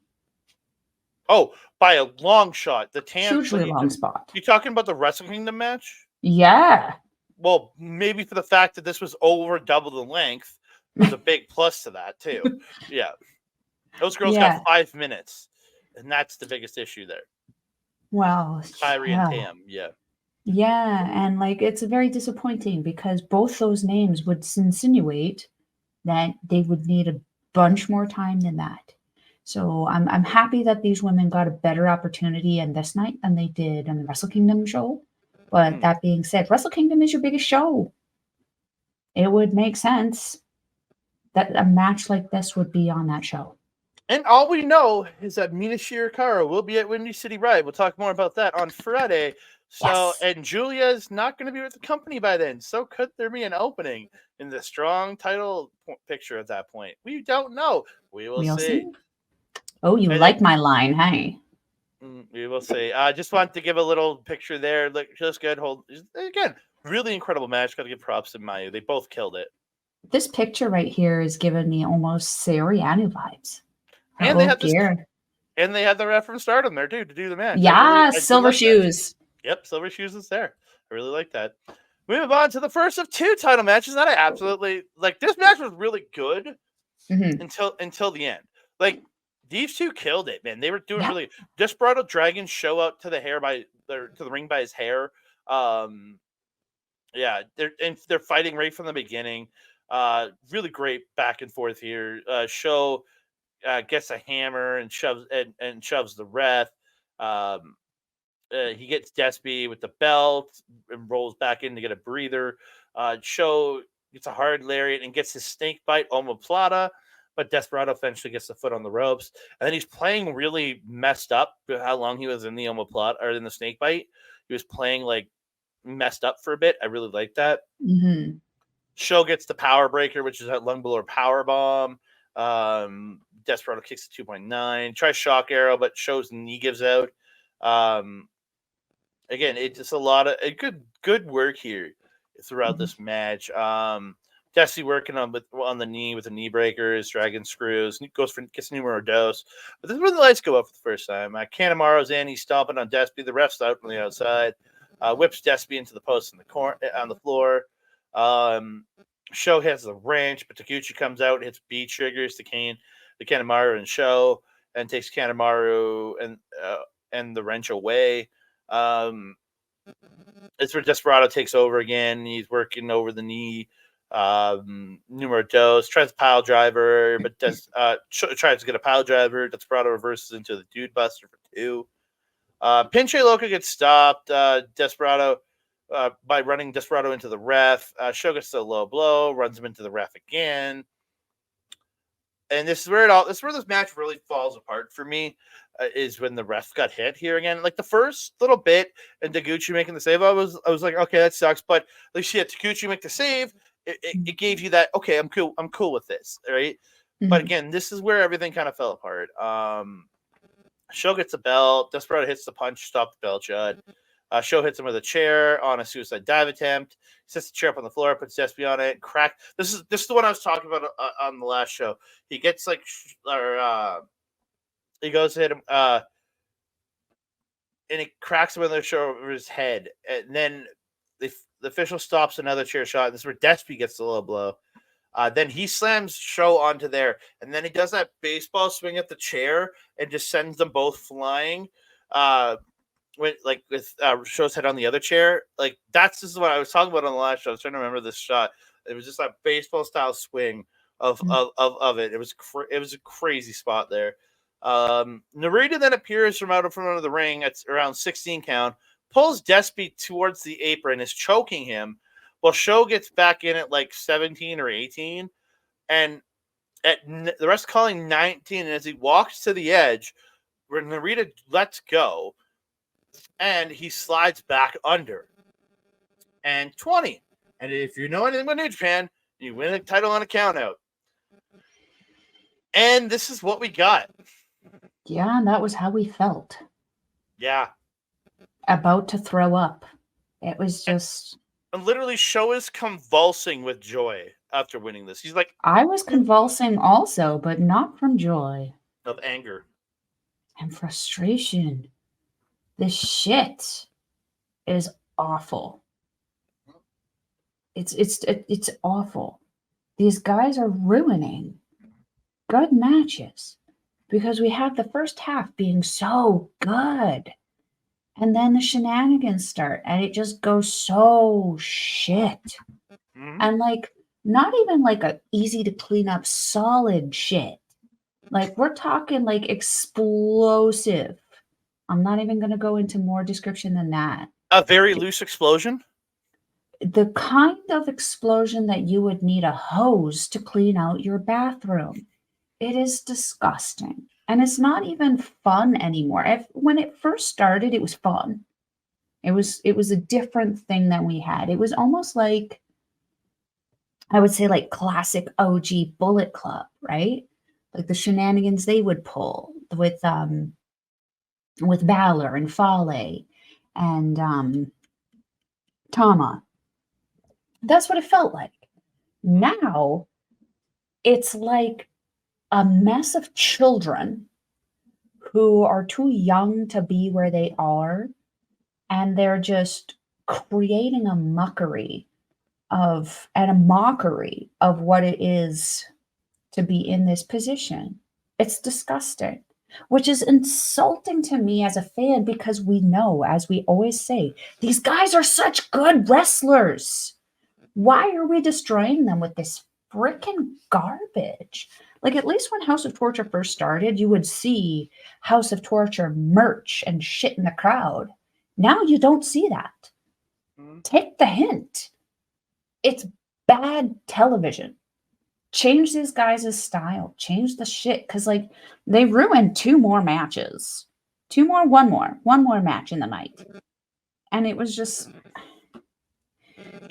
Oh, by a long shot. The Tam. Hugely long spot. You talking about the Wrestle Kingdom match? Yeah. Well, maybe for the fact that this was over double the length was a big plus to that, too. Yeah. Those girls got 5 minutes, and that's the biggest issue there. Well, Kyrie and Tam, yeah. Yeah, and it's very disappointing because both those names would insinuate that they would need a bunch more time than that. So I'm happy that these women got a better opportunity in this night than they did on the Wrestle Kingdom show. But that being said, Wrestle Kingdom is your biggest show. It would make sense that a match like this would be on that show. And all we know is that Mina Shirakawa will be at Windy City Ride. We'll talk more about that on Friday. So, and Julia's not going to be with the company by then. So could there be an opening in the strong title picture at that point? We don't know. We'll see. Oh, you like my line, hey? We will see. I just want to give a little picture there. Look, just good. Again, really incredible match. Got to give props to Mayu. They both killed it. This picture right here is giving me almost Saori Anu vibes. And they have gear. And they had the ref from Stardom there too to do the match. Yeah, silver shoes. Yep, silver shoes is there. I really like that. We move on to the first of 2 title matches that I absolutely like. This match was really good until the end. These two killed it, man. They were doing really. Desperado Dragon show out to the ring by his hair. They're fighting right from the beginning. Really great back and forth here. Show gets a hammer and shoves the ref. He gets Despy with the belt and rolls back in to get a breather. Show gets a hard lariat and gets his snake bite omoplata, but Desperado eventually gets the foot on the ropes. And then he's playing really messed up how long he was in the omoplata or in the snake bite. He was playing messed up for a bit. I really like that. Mm-hmm. Show gets the power breaker, which is that lung blower power bomb. Desperado kicks the 2.9. Tries shock arrow, but Show's knee gives out. Again, it's just a lot of good work here throughout this match. Desi working on the knee with the knee breakers, dragon screws, gets numero dos. But this is where the lights go up for the first time. Kanemaru's in, he's stomping on Despy. The ref's out from the outside. Whips Despy into the post in the corner on the floor. Show has the wrench, but Taguchi comes out, hits B triggers to Kanemaru and Show, and takes Kanemaru and the wrench away. It's where Desperado takes over again. He's working over the knee. Numero dos tries a pile driver, but tries to get a pile driver. Desperado reverses into the dude buster for 2. Pinche Loca gets stopped. Desperado by running Desperado into the ref. Show gets a low blow, runs him into the ref again. And this is where this match really falls apart for me. Is when the ref got hit here again. The first little bit and Taguchi making the save, I was like, okay, that sucks. But at least you had Taguchi make the save. It gave you that, okay, I'm cool with this, right? Mm-hmm. But again, this is where everything kind of fell apart. Sho gets the belt. Desperado hits the punch, stop the belt shot. Sho hits him with a chair on a suicide dive attempt. He sets the chair up on the floor, puts Despy on it, crack. This is the one I was talking about on the last show. He gets like, he goes to hit him, and he cracks him with the chair over his head, and then the official stops another chair shot. This is where Despy gets the low blow. Then he slams Sho onto there, and then he does that baseball swing at the chair and just sends them both flying. With Sho's head on the other chair, like this is what I was talking about on the last show. I was trying to remember this shot. It was just that baseball style swing of it. It was a crazy spot there. Narita then appears from out in front of the ring at around 16 count, pulls Despy towards the apron, is choking him. Well, Sho gets back in at like 17 or 18, and the rest calling 19. And as he walks to the edge, where Narita lets go, and he slides back under. And 20. And if you know anything about New Japan, you win a title on a countout. And this is what we got. Yeah, and that was how we felt. Yeah. About to throw up. It was just... And literally, Sho is convulsing with joy after winning this. He's like... I was convulsing also, but not from joy. Of anger. And frustration. This shit is awful. It's awful. These guys are ruining good matches because we have the first half being so good, and then the shenanigans start, and it just goes so shit. Mm-hmm. And like, not even like a easy to clean up solid shit. Like, we're talking like explosive. I'm not even going to go into more description than that. A very loose explosion? The kind of explosion that you would need a hose to clean out your bathroom. It is disgusting. And it's not even fun anymore. When it first started, it was fun. It was a different thing than we had. It was almost like, I would say like classic OG Bullet Club, right? Like the shenanigans they would pull with Balor and Fale and Tama. That's what it felt like. Now, it's like a mess of children who are too young to be where they are, and they're just creating a mockery of what it is to be in this position. It's disgusting. Which is insulting to me as a fan, because we know, as we always say, these guys are such good wrestlers. Why are we destroying them with this freaking garbage? Like, at least when House of Torture first started, you would see House of Torture merch and shit in the crowd. Now you don't see that. Take the hint. It's bad television. Change these guys' style. Change the shit. Because, like, they ruined two more matches. One more match in the night. And it was just...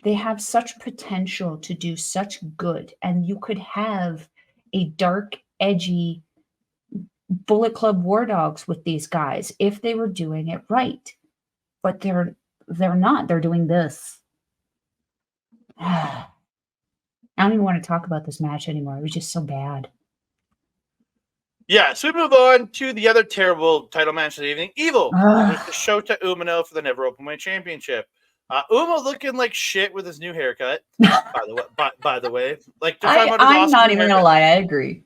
They have such potential to do such good. And you could have a dark, edgy Bullet Club War Dogs with these guys if they were doing it right. But they're not. They're doing this. I don't even want to talk about this match anymore. It was just so bad. Yeah, so we move on to the other terrible title match of the evening. Evil versus Shota Umino for the Never Openweight Championship. Umo looking like shit with his new haircut. By the way, like I'm not even gonna lie. I agree.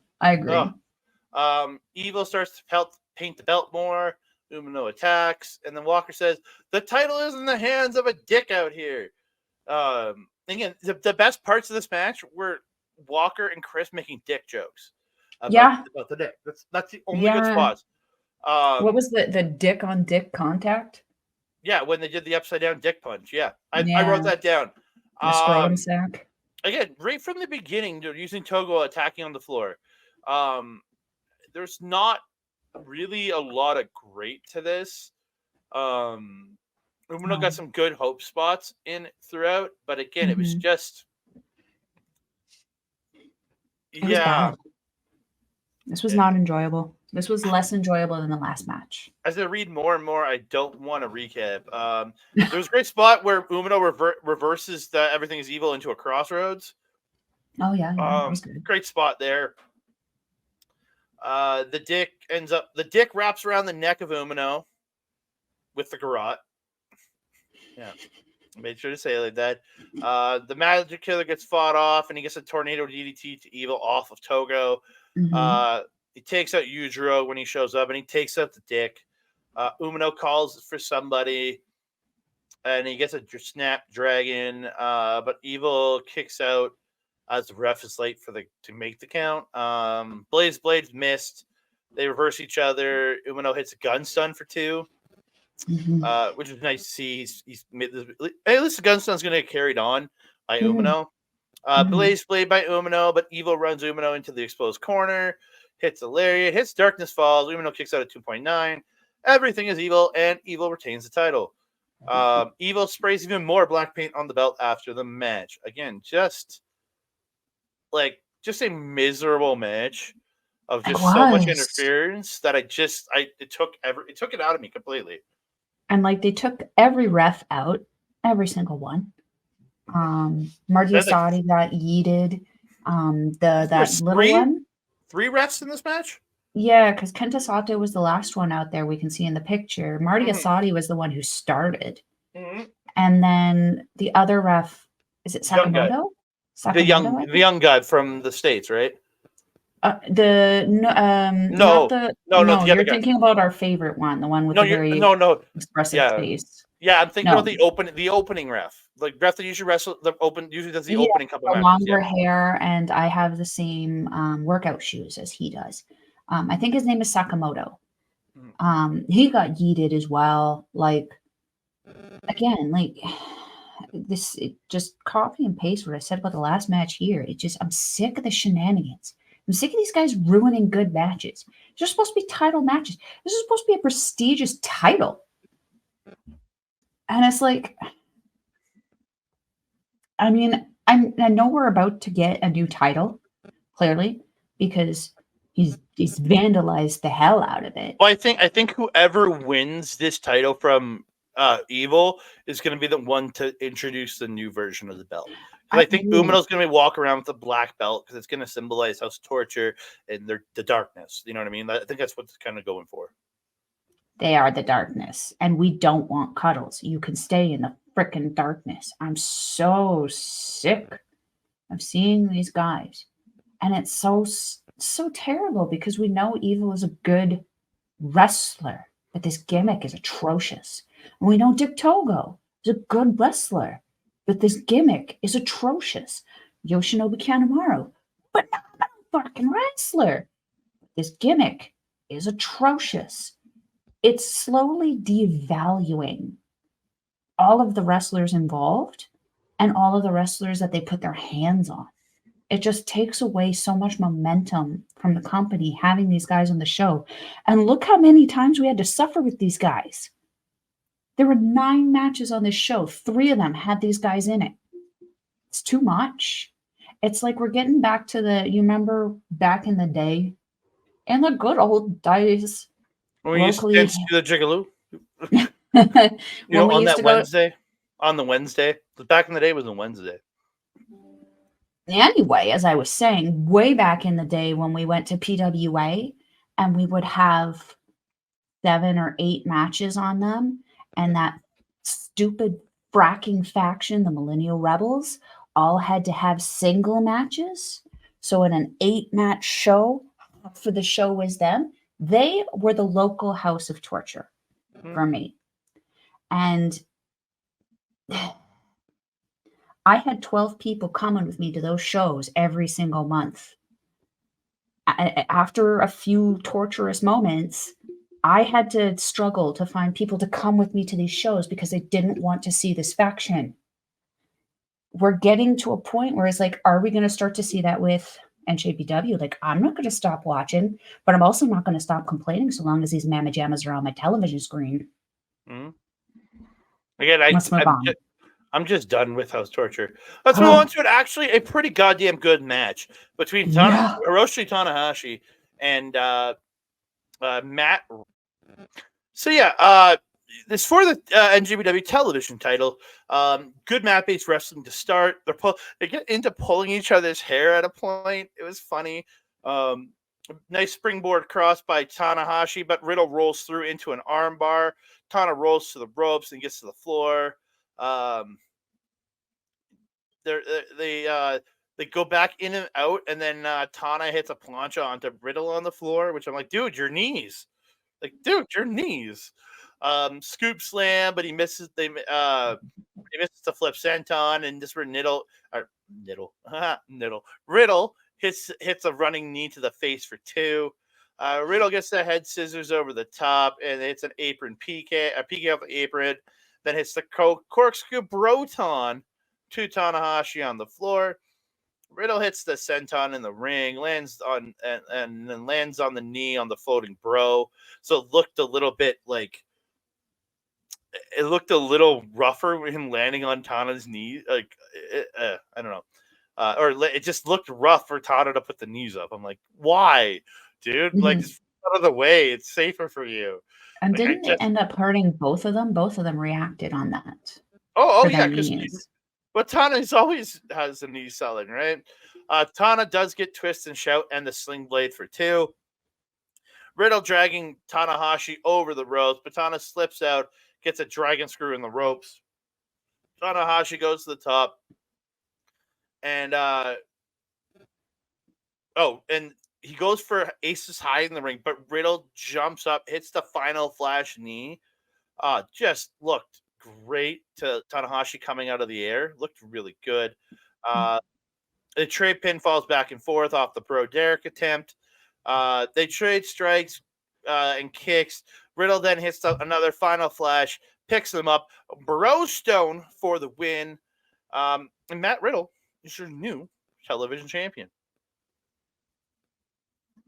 Evil starts to paint the belt more. Umino attacks, and then Walker says, "The title is in the hands of a dick out here." Again, the best parts of this match were Walker and Chris making dick jokes about the dick. That's the only good spots. What was the dick on dick contact? Yeah, when they did the upside down dick punch. Yeah, I wrote that down. The scrotum sack. Again, right from the beginning, they're using Togo attacking on the floor. There's not really a lot of great to this. Umino got some good hope spots in throughout, but again, it was just... It was bad. This was not enjoyable. This was less enjoyable than the last match. As I read more and more, I don't want to recap. There's a great spot where Umino reverses the everything is evil into a crossroads. Oh yeah, that was good. Great spot there. The dick wraps around the neck of Umino with the garrote. Yeah, made sure to say it like that. The Magic Killer gets fought off, and he gets a tornado DDT to Evil off of Togo. Mm-hmm. He takes out Yujiro when he shows up, and he takes out the dick. Umino calls for somebody, and he gets a snap dragon. But Evil kicks out as the ref is late to make the count. Blades missed. They reverse each other. Umino hits a gun stun for 2. Mm-hmm. Which is nice to see. He's made this. At least the gun stun's going to get carried on by Umino. Blaze Blade by Umino, but Evil runs Umino into the exposed corner. Hits a lariat. Hits Darkness Falls. Umino kicks out at 2.9. Everything is evil, and Evil retains the title. Evil sprays even more black paint on the belt after the match. Again, just a miserable match of just so much interference that it took it out of me completely. And they took every ref out, every single one. Marty Asadi got yeeted. That little one. 3 refs in this match? Yeah, because Kenta Sato was the last one out there we can see in the picture. Marty Asadi was the one who started. Mm-hmm. And then the other ref, is it Sakamoto? The young guy from the States, right? You're thinking about our favorite one, the one with the very expressive face. Yeah, I'm thinking about the opening ref. Like ref that usually does the opening couple matches. Longer hair, and I have the same workout shoes as he does. I think his name is Sakamoto. He got yeeted as well. Just copy and paste what I said about the last match here. I'm sick of the shenanigans. I'm sick of these guys ruining good matches. These are supposed to be title matches. This is supposed to be a prestigious title. And it's I know we're about to get a new title, clearly, because he's vandalized the hell out of it. Well, I think whoever wins this title from Evil is going to be the one to introduce the new version of the belt. I think Umino's going to walk around with the black belt because it's going to symbolize House Torture and the darkness. You know what I mean? I think that's what it's kind of going for. They are the darkness, and we don't want cuddles. You can stay in the frickin' darkness. I'm so sick of seeing these guys. And it's so terrible because we know Evil is a good wrestler, but this gimmick is atrocious. And we know Dick Togo is a good wrestler, but this gimmick is atrocious. Yoshinobu Kanemaru, but not a fucking wrestler. This gimmick is atrocious. It's slowly devaluing all of the wrestlers involved and all of the wrestlers that they put their hands on. It just takes away so much momentum from the company having these guys on the show. And look how many times we had to suffer with these guys. There were 9 matches on this show. 3 of them had these guys in it. It's too much. It's like we're getting back to you remember back in the day, in the good old days. When we used to do the Jigaloo. On the Wednesday. Back in the day, it was a Wednesday. Anyway, as I was saying, way back in the day when we went to PWA and we would have 7 or 8 matches on them, and that stupid fracking faction, the Millennial Rebels, all had to have single matches. So in an 8-match show, for the show was them. They were the local House of Torture for me. And I had 12 people coming with me to those shows every single month. After a few torturous moments, I had to struggle to find people to come with me to these shows because they didn't want to see this faction. We're getting to a point where it's like, are we going to start to see that with NJPW? I'm not going to stop watching, but I'm also not going to stop complaining so long as these mamma jammas are on my television screen. Mm-hmm. Again, let's move on. I'm just done with House Torture. Let's move on to a pretty goddamn good match between Hiroshi Tanahashi and Matt. So yeah, this for the NJPW television title. Good mat-based wrestling to start. They get into pulling each other's hair at a point. It was funny. Nice springboard cross by Tanahashi, but Riddle rolls through into an armbar. Tana rolls to the ropes and gets to the floor. They go back in and out, and then Tana hits a plancha onto Riddle on the floor, which I'm like, dude, your knees. Like, dude, your knees. Scoop slam, but he misses. He misses the flip senton, and this where Riddle hits a running knee to the face for 2. Riddle gets the head scissors over the top, and it's an apron PK, a PK off the apron. Then hits the corkscrew broton to Tanahashi on the floor. Riddle hits the senton in the ring, lands on and then lands on the knee on the floating bro. So it looked a little bit like it looked a little rougher with him landing on Tana's knee. Like I don't know, or it just looked rough for Tana to put the knees up. I'm like, why, dude? Like, just out of the way. It's safer for you. And like, didn't it end up hurting both of them? Both of them reacted on that. Oh yeah, because but Tana always has the knee selling, right? Tana does get twist and shout and the sling blade for 2. Riddle dragging Tanahashi over the ropes, but Tana slips out, gets a dragon screw in the ropes. Tanahashi goes to the top, and and he goes for aces high in the ring, but Riddle jumps up, hits the final flash knee. Just looked great to Tanahashi coming out of the air. Looked really good. The trade pinfalls back and forth off the Pro Derek attempt. They trade strikes and kicks. Riddle then hits another final flash, picks them up. Bro Stone for the win. And Matt Riddle is your new television champion.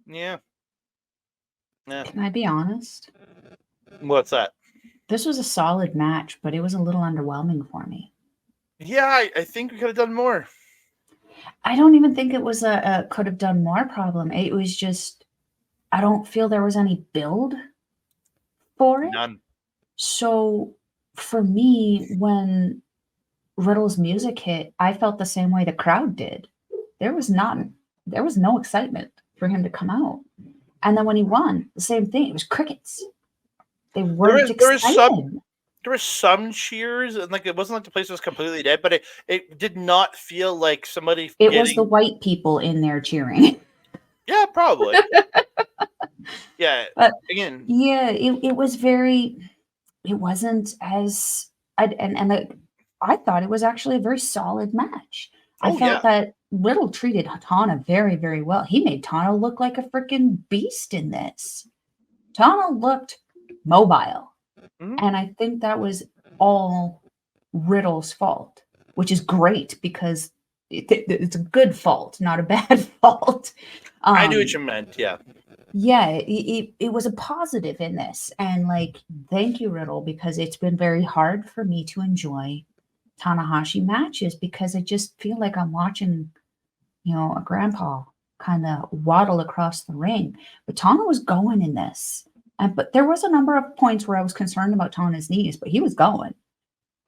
Yeah. Can I be honest? What's that? This was a solid match, but it was a little underwhelming for me. Yeah, I think we could have done more. I don't even think it was a could have done more problem. It was just, I don't feel there was any build for it. None. So for me, when Riddle's music hit, I felt the same way the crowd did. There was no excitement for him to come out. And then when he won, the same thing. It was crickets. They weren't excited. There were some cheers, and like it wasn't like the place was completely dead, but it did not feel like somebody. It was the white people in there cheering. Yeah, probably. Yeah, but again. Yeah, it was very. It wasn't as I thought it was actually a very solid match. I felt that Riddle treated Tana very, very well. He made Tana look like a freaking beast in this. Tana looked mobile. And I think that was all Riddle's fault, which is great because it's a good fault, not a bad fault. I knew what you meant, yeah. Yeah, it was a positive in this. And like, thank you, Riddle, because it's been very hard for me to enjoy Tanahashi matches because I just feel like I'm watching, a grandpa kind of waddle across the ring. But Tana was going in this. But there was a number of points where I was concerned about Tana's knees, but he was going.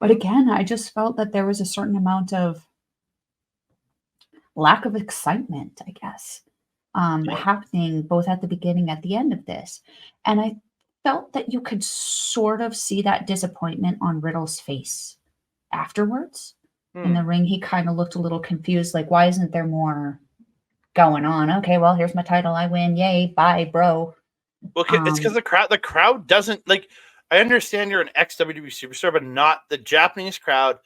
But again, I just felt that there was a certain amount of lack of excitement, I guess, happening both at the beginning and at the end of this. And I felt that you could sort of see that disappointment on Riddle's face afterwards. In the ring, he kind of looked a little confused, like, why isn't there more going on? Okay, well, here's my title. I win. Yay. Bye, bro. Well, it's because the crowd doesn't like. I understand you're an ex-WWE superstar, but not the Japanese crowd.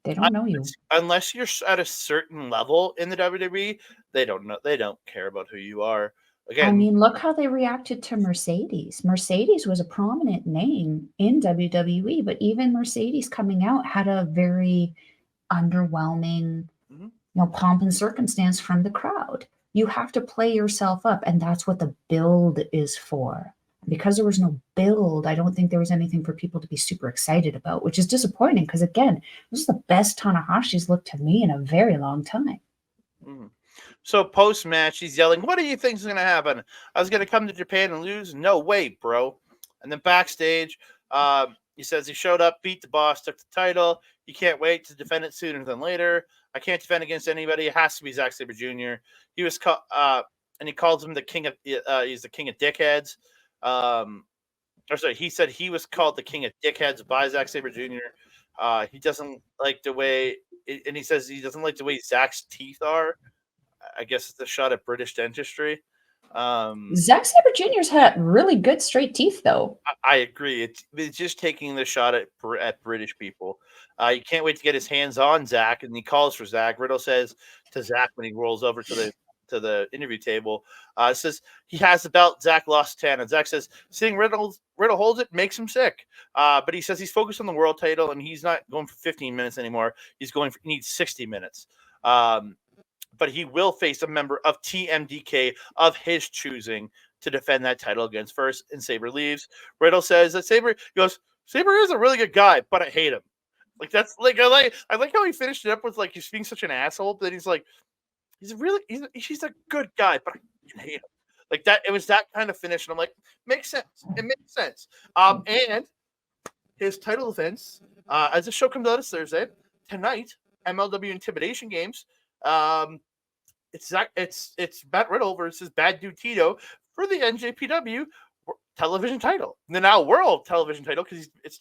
They don't know you unless you're at a certain level in the WWE. They don't know. They don't care about who you are. Again, I mean, look how they reacted to Mercedes. Mercedes was a prominent name in WWE, but even Mercedes coming out had a very underwhelming, pomp and circumstance from the crowd. You have to play yourself up, and that's what the build is for. Because there was no build, I don't think there was anything for people to be super excited about, which is disappointing because, again, this is the best Tanahashi's looked to me in a very long time. So post-match, he's yelling, "What do you think's going to happen? I was going to come to Japan and lose? No way, bro." And then backstage, he says he showed up, beat the boss, took the title. He can't wait to defend it sooner than later. I can't defend against anybody. It has to be Zack Sabre Jr. He was and he calls him the king of. He's the king of dickheads. Or sorry, he said he was called the king of dickheads by Zack Sabre Jr. He doesn't like the way, and he says he doesn't like the way Zack's teeth are. I guess it's a shot at British dentistry. Zack Sabre Jr.'s had really good straight teeth, though. I agree. It's just taking the shot at British people. You can't wait to get his hands on Zack, and he calls for Zack. Riddle says to Zack when he rolls over to the interview table, says he has the belt. Zack lost 10, and Zack says seeing Riddle holds it makes him sick. But he says he's focused on the world title, and he's not going for 15 minutes anymore. He needs 60 minutes. But he will face a member of TMDK of his choosing to defend that title against first, and Sabre leaves. Riddle says that Sabre is a really good guy, but I hate him. Like that's like I like how he finished it up with like he's being such an asshole, but he's like he's a good guy, but I hate him. Like that, it was that kind of finish, and I'm like, makes sense. It makes sense. And his title defense, as the show comes out this Thursday tonight, MLW Intimidation Games. It's Matt Riddle versus Bad Dude Tito for the NJPW television title, the now world television title, because it's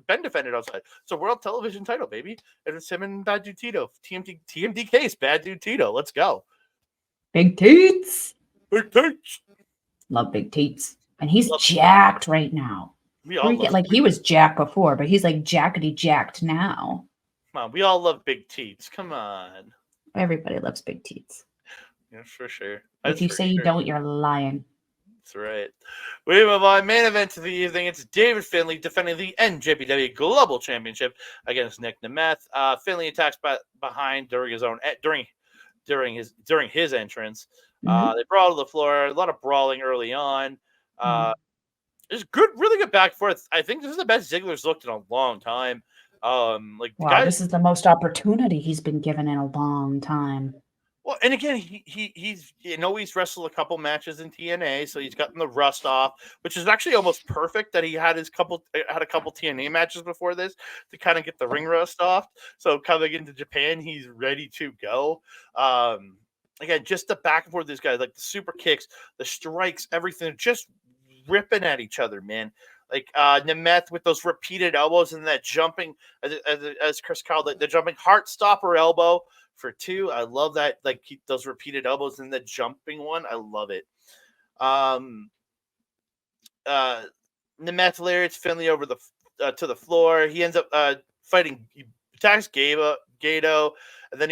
been defended outside. So world television title, baby, and it's him and Bad Dude Tito. TMDK's Bad Dude Tito. Let's go. Big teats. Big teats. Love big teats, and he's jacked right now. He was jacked before, but he's like jackety jacked now. Come on, we all love big teats. Come on. Everybody loves big teats. Yeah, for sure. If you say you don't, you're lying. That's right. We move on. Main event of the evening. It's David Finlay defending the NJPW Global Championship against Nic Nemeth. Finlay attacks behind during his entrance. They brawl to the floor. A lot of brawling early on. It's really good back and forth. I think this is the best Ziggler's looked in a long time. This is the most opportunity he's been given in a long time. Well, and again, he's wrestled a couple matches in TNA, so he's gotten the rust off, which is actually almost perfect that he had a couple TNA matches before this to kind of get the ring rust off. So coming into Japan, he's ready to go. Again, just the back and forth of these guys, like the super kicks, the strikes, everything, just ripping at each other, man. Like Nemeth with those repeated elbows and that jumping, as Chris called it, the jumping heart stopper elbow for 2. I love that. Like those repeated elbows and the jumping one. I love it. Nemeth lariats Finlay over to the floor. He ends up fighting. He attacks Gato, and then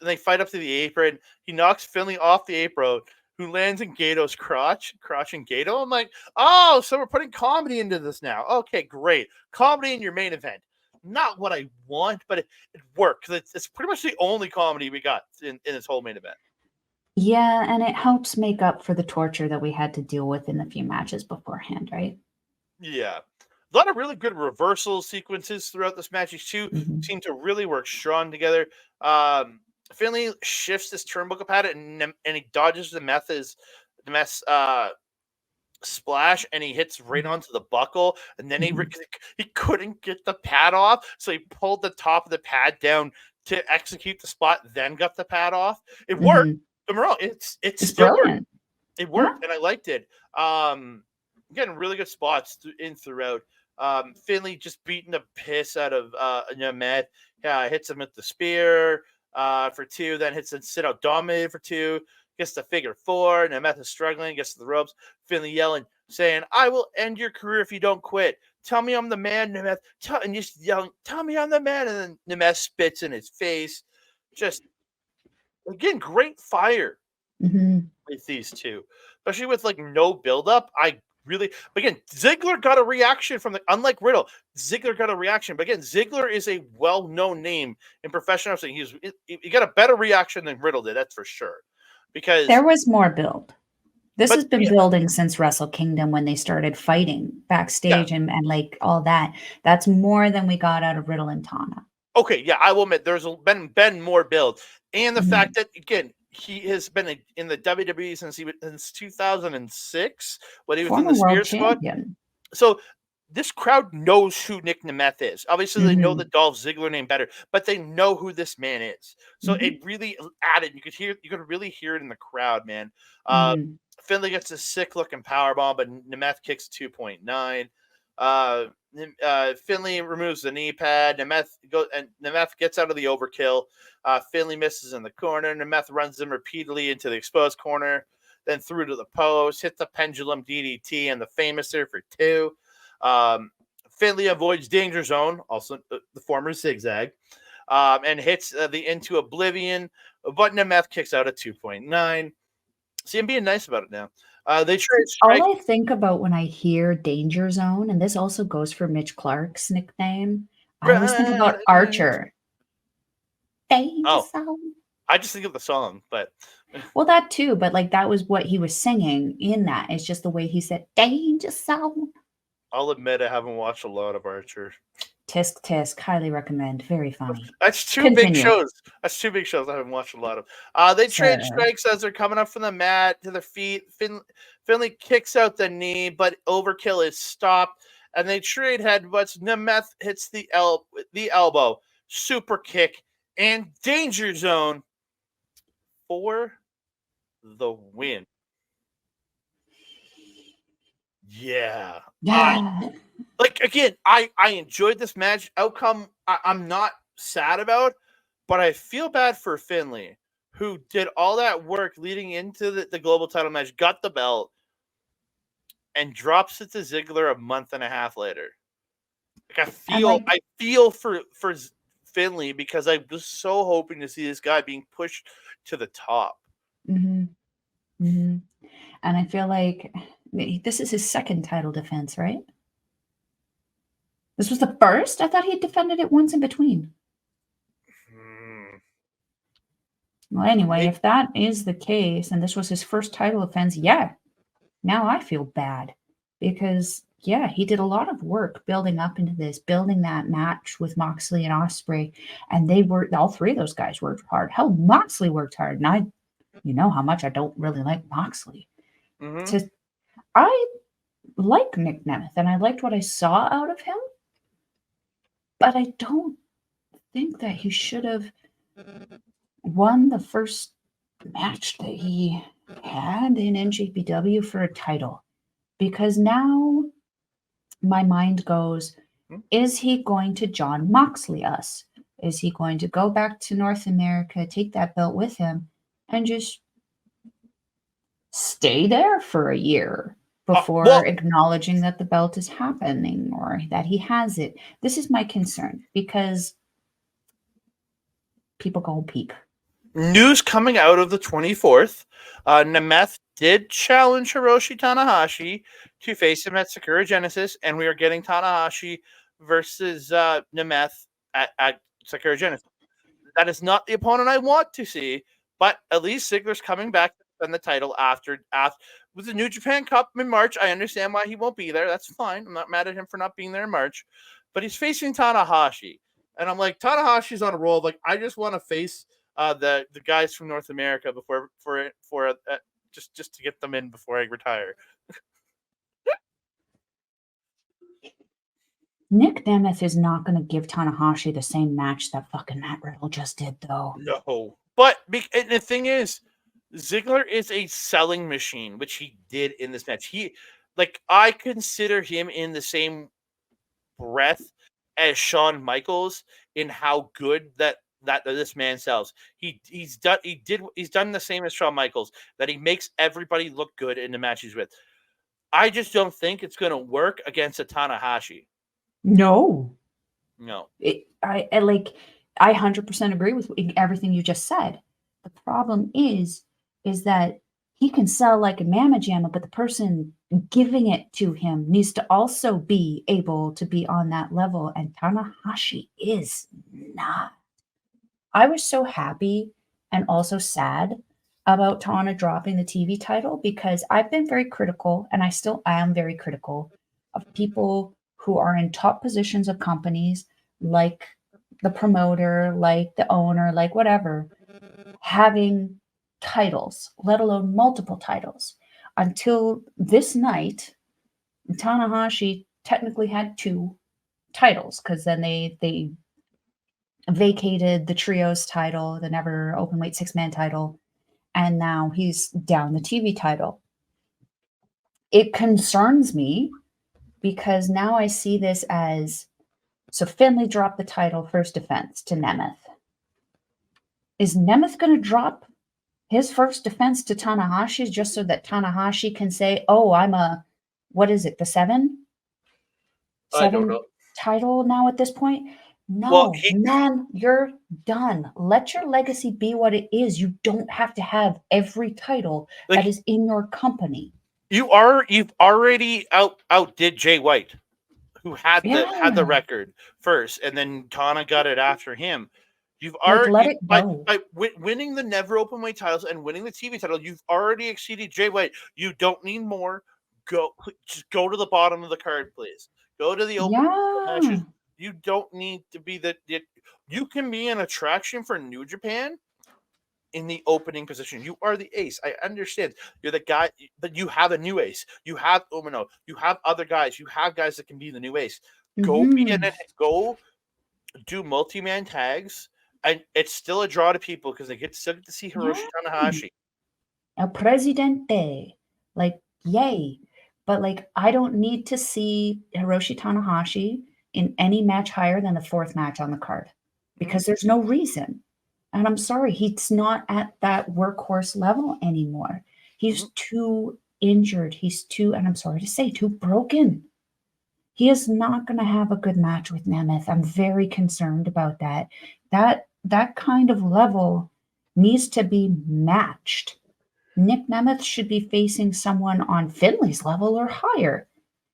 they fight up to the apron. He knocks Finlay off the apron, who lands in Gato's crotching Gato. I'm like, oh, so we're putting comedy into this now. Okay, great. Comedy in your main event. Not what I want, but it worked. It's pretty much the only comedy we got in this whole main event. Yeah, and it helps make up for the torture that we had to deal with in the few matches beforehand, right? Yeah. A lot of really good reversal sequences throughout this match. These two seem to really work strong together. Finlay shifts this turnbuckle pad and he dodges the Nemeth's splash, and he hits right onto the buckle, and then he couldn't get the pad off, so he pulled the top of the pad down to execute the spot, then got the pad off. It worked. Don't get me wrong, it's still brilliant. It worked, and I liked it. Getting really good spots throughout. Finlay just beating the piss out of Nemeth. Hits him with the spear for 2, then hits a sit-out dominated for 2, gets the figure 4, Nemeth is struggling, gets to the ropes, Finlay yelling, saying, I will end your career if you don't quit. Tell me I'm the man, Nemeth. And just yelling, tell me I'm the man. And then Nemeth spits in his face. Just, again, great fire with these two. Especially with, like, no build-up. Again, Ziggler got a reaction from unlike Riddle, Ziggler got a reaction. But again, Ziggler is a well-known name in professional wrestling. He got a better reaction than Riddle did, that's for sure. Because there was more build. This has been building since Wrestle Kingdom when they started fighting backstage and like all that. That's more than we got out of Riddle and Tana. Okay, yeah, I will admit there's been more build. And the fact that, again, he has been in the WWE since 2006 when he was in Former the world Spirit Squad. champion. So this crowd knows who Nic Nemeth is. Obviously, they know Mhm. the Dolph Ziggler name better, but they know who this man is. So Mhm. it really added. You could really hear it in the crowd, man. Mhm. Finlay gets a sick looking powerbomb, but Nemeth kicks 2.9. Finlay removes the knee pad. Nemeth gets out of the overkill. Finlay misses in the corner. Nemeth runs him repeatedly into the exposed corner, then through to the post, hit the pendulum DDT and the famouser for 2. Finlay avoids danger zone, also the former zigzag, and hits the into oblivion. But Nemeth kicks out a 2.9. See, I'm being nice about it now. They trade strike. All I think about when I hear Danger Zone, and this also goes for Mitch Clark's nickname, I always think about Archer. Danger Zone. I just think of the song, but well, that too. But like that was what he was singing in that. It's just the way he said Danger Zone. I'll admit I haven't watched a lot of Archer. Tisk tisk, highly recommend. Very funny. That's two big shows. That's 2 big shows I haven't watched a lot of. They trade strikes as they're coming up from the mat to their feet. Finlay kicks out the knee, but overkill is stopped, and they trade headbutts. Nemeth hits the elbow, super kick, and danger zone for the win. Yeah. Like, again, I enjoyed this match. Outcome, I'm not sad about, but I feel bad for Finlay, who did all that work leading into the global title match, got the belt, and drops it to Ziggler a month and a half later. Like, I feel for Finlay because I was so hoping to see this guy being pushed to the top. Mm-hmm. Mm-hmm. And I feel like this is his second title defense, right? This was the first? I thought he defended it once in between. Well, anyway, if that is the case, and this was his first title defense, yeah, now I feel bad. Because, yeah, he did a lot of work building up into this, building that match with Moxley and Ospreay. And all 3 of those guys worked hard. Hell, Moxley worked hard. And you know how much I don't really like Moxley. Mm-hmm. I like Nic Nemeth, and I liked what I saw out of him. But I don't think that he should have won the first match that he had in NJPW for a title. Because now my mind goes, is he going to John Moxley us? Is he going to go back to North America, take that belt with him, and just stay there for a year before acknowledging that the belt is happening or that he has it? This is my concern because people go peep. News coming out of the 24th, Nemeth did challenge Hiroshi Tanahashi to face him at Sakura Genesis, and we are getting Tanahashi versus Nemeth at Sakura Genesis. That is not the opponent I want to see, but at least Ziggler's coming back to defend the title after with the New Japan Cup in March. I understand why he won't be there. That's fine. I'm not mad at him for not being there in March, but he's facing Tanahashi, and I'm like, Tanahashi's on a roll. Like, I just want to face the guys from North America just to get them in before I retire. Nic Nemeth is not going to give Tanahashi the same match that fucking Matt Riddle just did, though. No. But the thing is, Ziggler is a selling machine, which he did in this match. I consider him in the same breath as Shawn Michaels in how good that this man sells. He's done the same as Shawn Michaels, that he makes everybody look good in the match he's with. I just don't think it's going to work against a Tanahashi. No. I 100% agree with everything you just said. The problem is that he can sell like a mamma jamma, but the person giving it to him needs to also be able to be on that level, and Tanahashi is not. I was so happy and also sad about Tana dropping the TV title because I've been very critical, and I still am very critical of people who are in top positions of companies, like the promoter, like the owner, like whatever, having titles, let alone multiple titles. Until this night, Tanahashi technically had 2 titles because then they vacated the trios title, the never openweight 6-man title, and now he's down the TV title. It concerns me because now I see this as, so Finlay dropped the title first defense to Nemeth. Is Nemeth going to drop his first defense to Tanahashi just so that Tanahashi can say, oh, I'm a, what is it, the 7? I don't know. Title now at this point? No, Well, man, you're done. Let your legacy be what it is. You don't have to have every title that is in your company. You've already outdid Jay White, who had the record first, and then Tana got it after him. You've already let it go. By winning the never openweight titles and winning the TV title, you've already exceeded Jay White. You don't need more. Just go to the bottom of the card, please. Go to the open matches. You don't need to be you can be an attraction for New Japan in the opening position. You are the ace. I understand. You're the guy, but you have a new ace. You have Umino. You have other guys. You have guys that can be the new ace. Go go do multi-man tags, and it's still a draw to people because they get to see Hiroshi Tanahashi. El Presidente. Like, yay. But, like, I don't need to see Hiroshi Tanahashi in any match higher than the 4th match on the card because there's no reason. And I'm sorry, he's not at that workhorse level anymore. He's too injured. He's too, and I'm sorry to say, too broken. He is not going to have a good match with Nemeth. I'm very concerned about that. That kind of level needs to be matched. Nic Nemeth should be facing someone on Finlay's level or higher.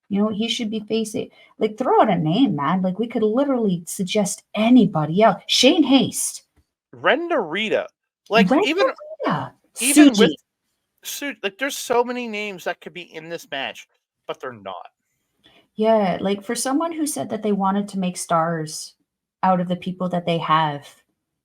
You know, he should be facing, like, throw out a name, man. Like, we could literally suggest anybody else. Shane Haste. Renderita. Like, Suji. With like, there's so many names that could be in this match, but they're not. Yeah, like, for someone who said that they wanted to make stars out of the people that they have,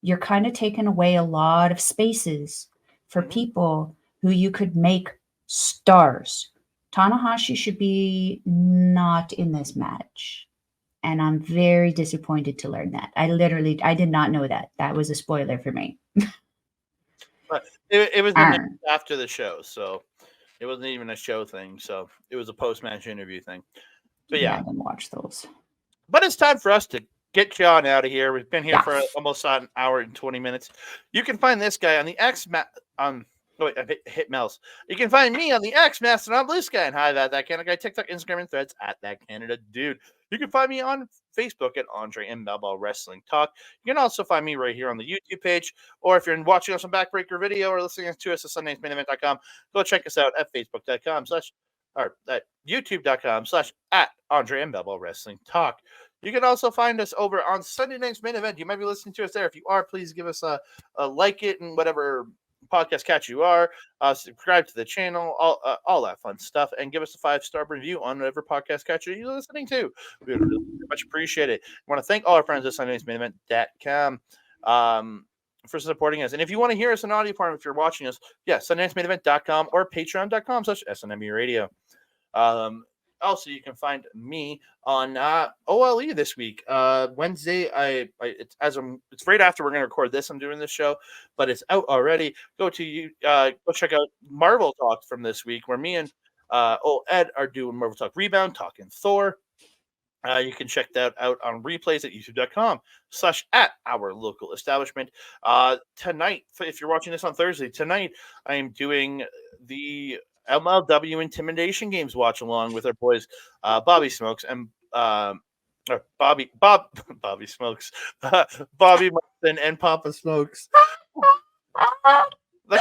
you're kind of taking away a lot of spaces for people who you could make stars. Tanahashi should be not in this match. And I'm very disappointed to learn that. I did not know that. That was a spoiler for me. But it was after the show, so it wasn't even a show thing. So it was a post-match interview thing. But yeah, I didn't watch those. But it's time for us to get John out of here. We've been here for almost an hour and 20 minutes. You can find this guy on the X. I hit Mel's. You can find me on the X Mastodon Blue Sky and hi that Canada guy, TikTok, Instagram, and Threads at that Canada dude. You can find me on Facebook at Andre Melball Wrestling Talk. You can also find me right here on the YouTube page, or if you're watching us on Backbreaker Video or listening to us at Sunday'sMainEvent.com, go check us out at Facebook.com/ or at YouTube.com/ at Andre Melball Wrestling Talk. You can also find us over on Sunday Night's Main Event. You might be listening to us there. If you are, please give us a like it and whatever podcast catch you are. Subscribe to the channel, all that fun stuff, and give us a 5-star review on whatever podcast catcher you're listening to. We would really much appreciate it. I want to thank all our friends at Sunday'sMainEvent.com for supporting us. And if you want to hear us in audio form, if you're watching us, Sunday'sMainEvent.com or Patreon.com/SNME Radio. Also, you can find me on OLE this week. Wednesday, it's right after we're going to record this. I'm doing this show, but it's out already. Go check out Marvel Talk from this week, where me and Ed are doing Marvel Talk Rebound, talking Thor. You can check that out on replays at youtube.com/at our local establishment. Tonight, if you're watching this on Thursday, tonight I am doing the MLW Intimidation Games watch along with our boys Bobby Smokes and Bobby Smokes, Bobby Martin and Papa Smokes. That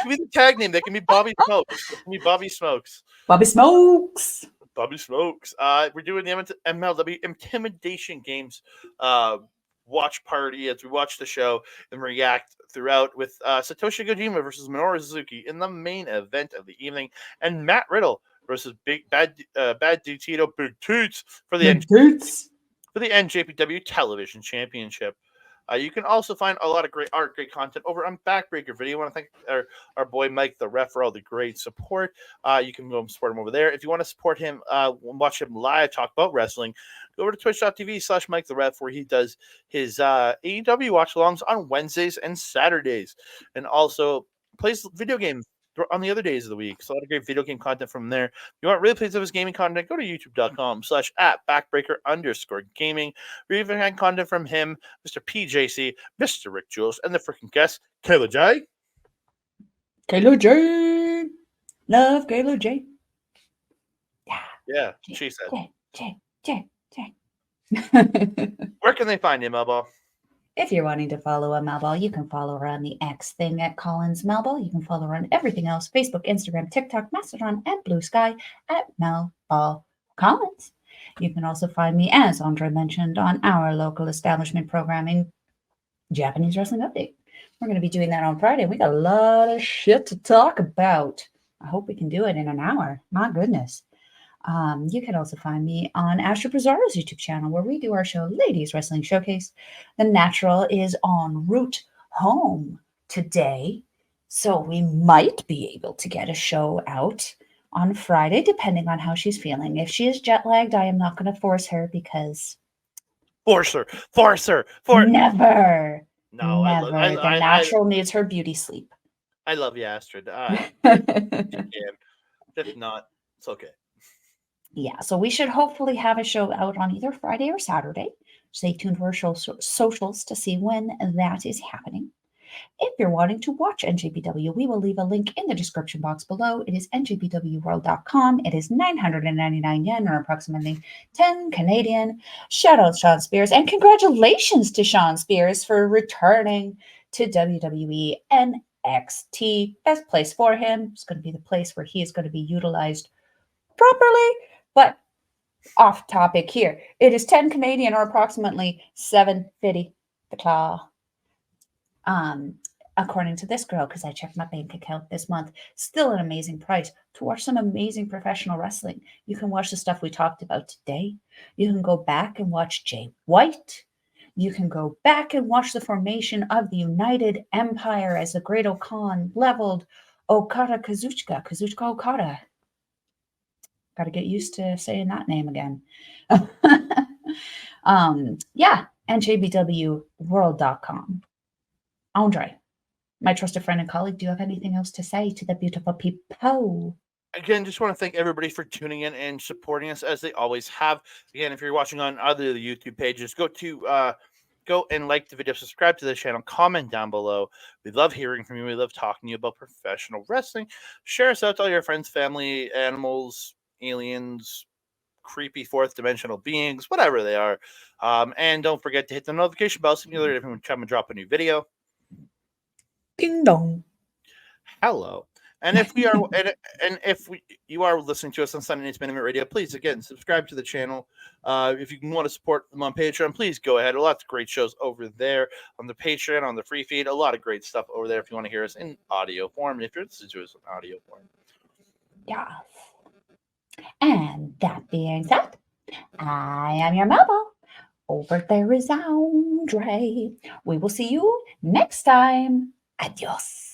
can be the tag name. That can be Bobby Smokes. That can be Bobby Smokes. Bobby Smokes. Bobby Smokes. We're doing the MLW Intimidation Games watch party as we watch the show and react throughout with Satoshi Kojima versus Minoru Suzuki in the main event of the evening, and Matt Riddle versus Bad Dude Tito Big Toots for the NJPW Television Championship. You can also find a lot of great art, great content over on Backbreaker Video. I want to thank our boy Mike the Ref for all the great support. You can go and support him over there. If you want to support him, watch him live, talk about wrestling, go over to twitch.tv/Mike the Ref, where he does his AEW watch alongs on Wednesdays and Saturdays, and also plays video games on the other days of the week. So a lot of great video game content from there. If you want replays of his gaming content, go to youtube.com/@backbreaker_gaming. We even had content from him, Mr. PJC, Mr. Rick Jules, and the freaking guest, Kayla J. Kayla J. Love Kayla J. Yeah, she said. J. Where can they find you, Melball? If you're wanting to follow a Melball, you can follow her on the X thing at Collins Melball. You can follow her on everything else, Facebook, Instagram, TikTok, Mastodon, and Blue Sky at Melball Collins. You can also find me, as Andre mentioned, on our local establishment programming, Japanese Wrestling Update. We're going to be doing that on Friday. We got a lot of shit to talk about. I hope we can do it in an hour. My goodness. You can also find me on Astro Pizarro's YouTube channel, where we do our show, Ladies Wrestling Showcase. The Natural is en route home today, so we might be able to get a show out on Friday, depending on how she's feeling. If she is jet lagged, I am not going to force her, because force her. Never. No, never. The Natural needs her beauty sleep. I love you, Astrid. If not, it's okay. Yeah, so we should hopefully have a show out on either Friday or Saturday. Stay tuned for our socials to see when that is happening. If you're wanting to watch NJPW, we will leave a link in the description box below. It is njpwworld.com. It is 999 yen, or approximately 10 Canadian. Shout out Sean Spears, and congratulations to Sean Spears for returning to WWE NXT. Best place for him. It's going to be the place where he is going to be utilized properly. But off topic here, it is 10 Canadian, or approximately $7.50 the claw. According to this girl, because I checked my bank account this month, still an amazing price to watch some amazing professional wrestling. You can watch the stuff we talked about today. You can go back and watch Jay White. You can go back and watch the formation of the United Empire as the Great Khan leveled Okada Kazuchika Okada. Got to get used to saying that name again. NJPWworld.com. Andre, my trusted friend and colleague, do you have anything else to say to the beautiful people? Again, just want to thank everybody for tuning in and supporting us, as they always have. Again, if you're watching on other of the YouTube pages, go and like the video, subscribe to the channel, comment down below. We love hearing from you. We love talking to you about professional wrestling. Share us out to all your friends, family, animals, aliens, creepy fourth dimensional beings, whatever they are. And don't forget to hit the notification bell so you know every time we drop a new video. Ding dong. Hello. And if we are you are listening to us on Sunday Night's Main Event Radio, please again subscribe to the channel. If you want to support them on Patreon, please go ahead. Lots of great shows over there on the Patreon, on the free feed. A lot of great stuff over there if you want to hear us in audio form. If you're listening to us in audio form. Yes. And that being said, I am your Melball. Over there is Andre. We will see you next time. Adios.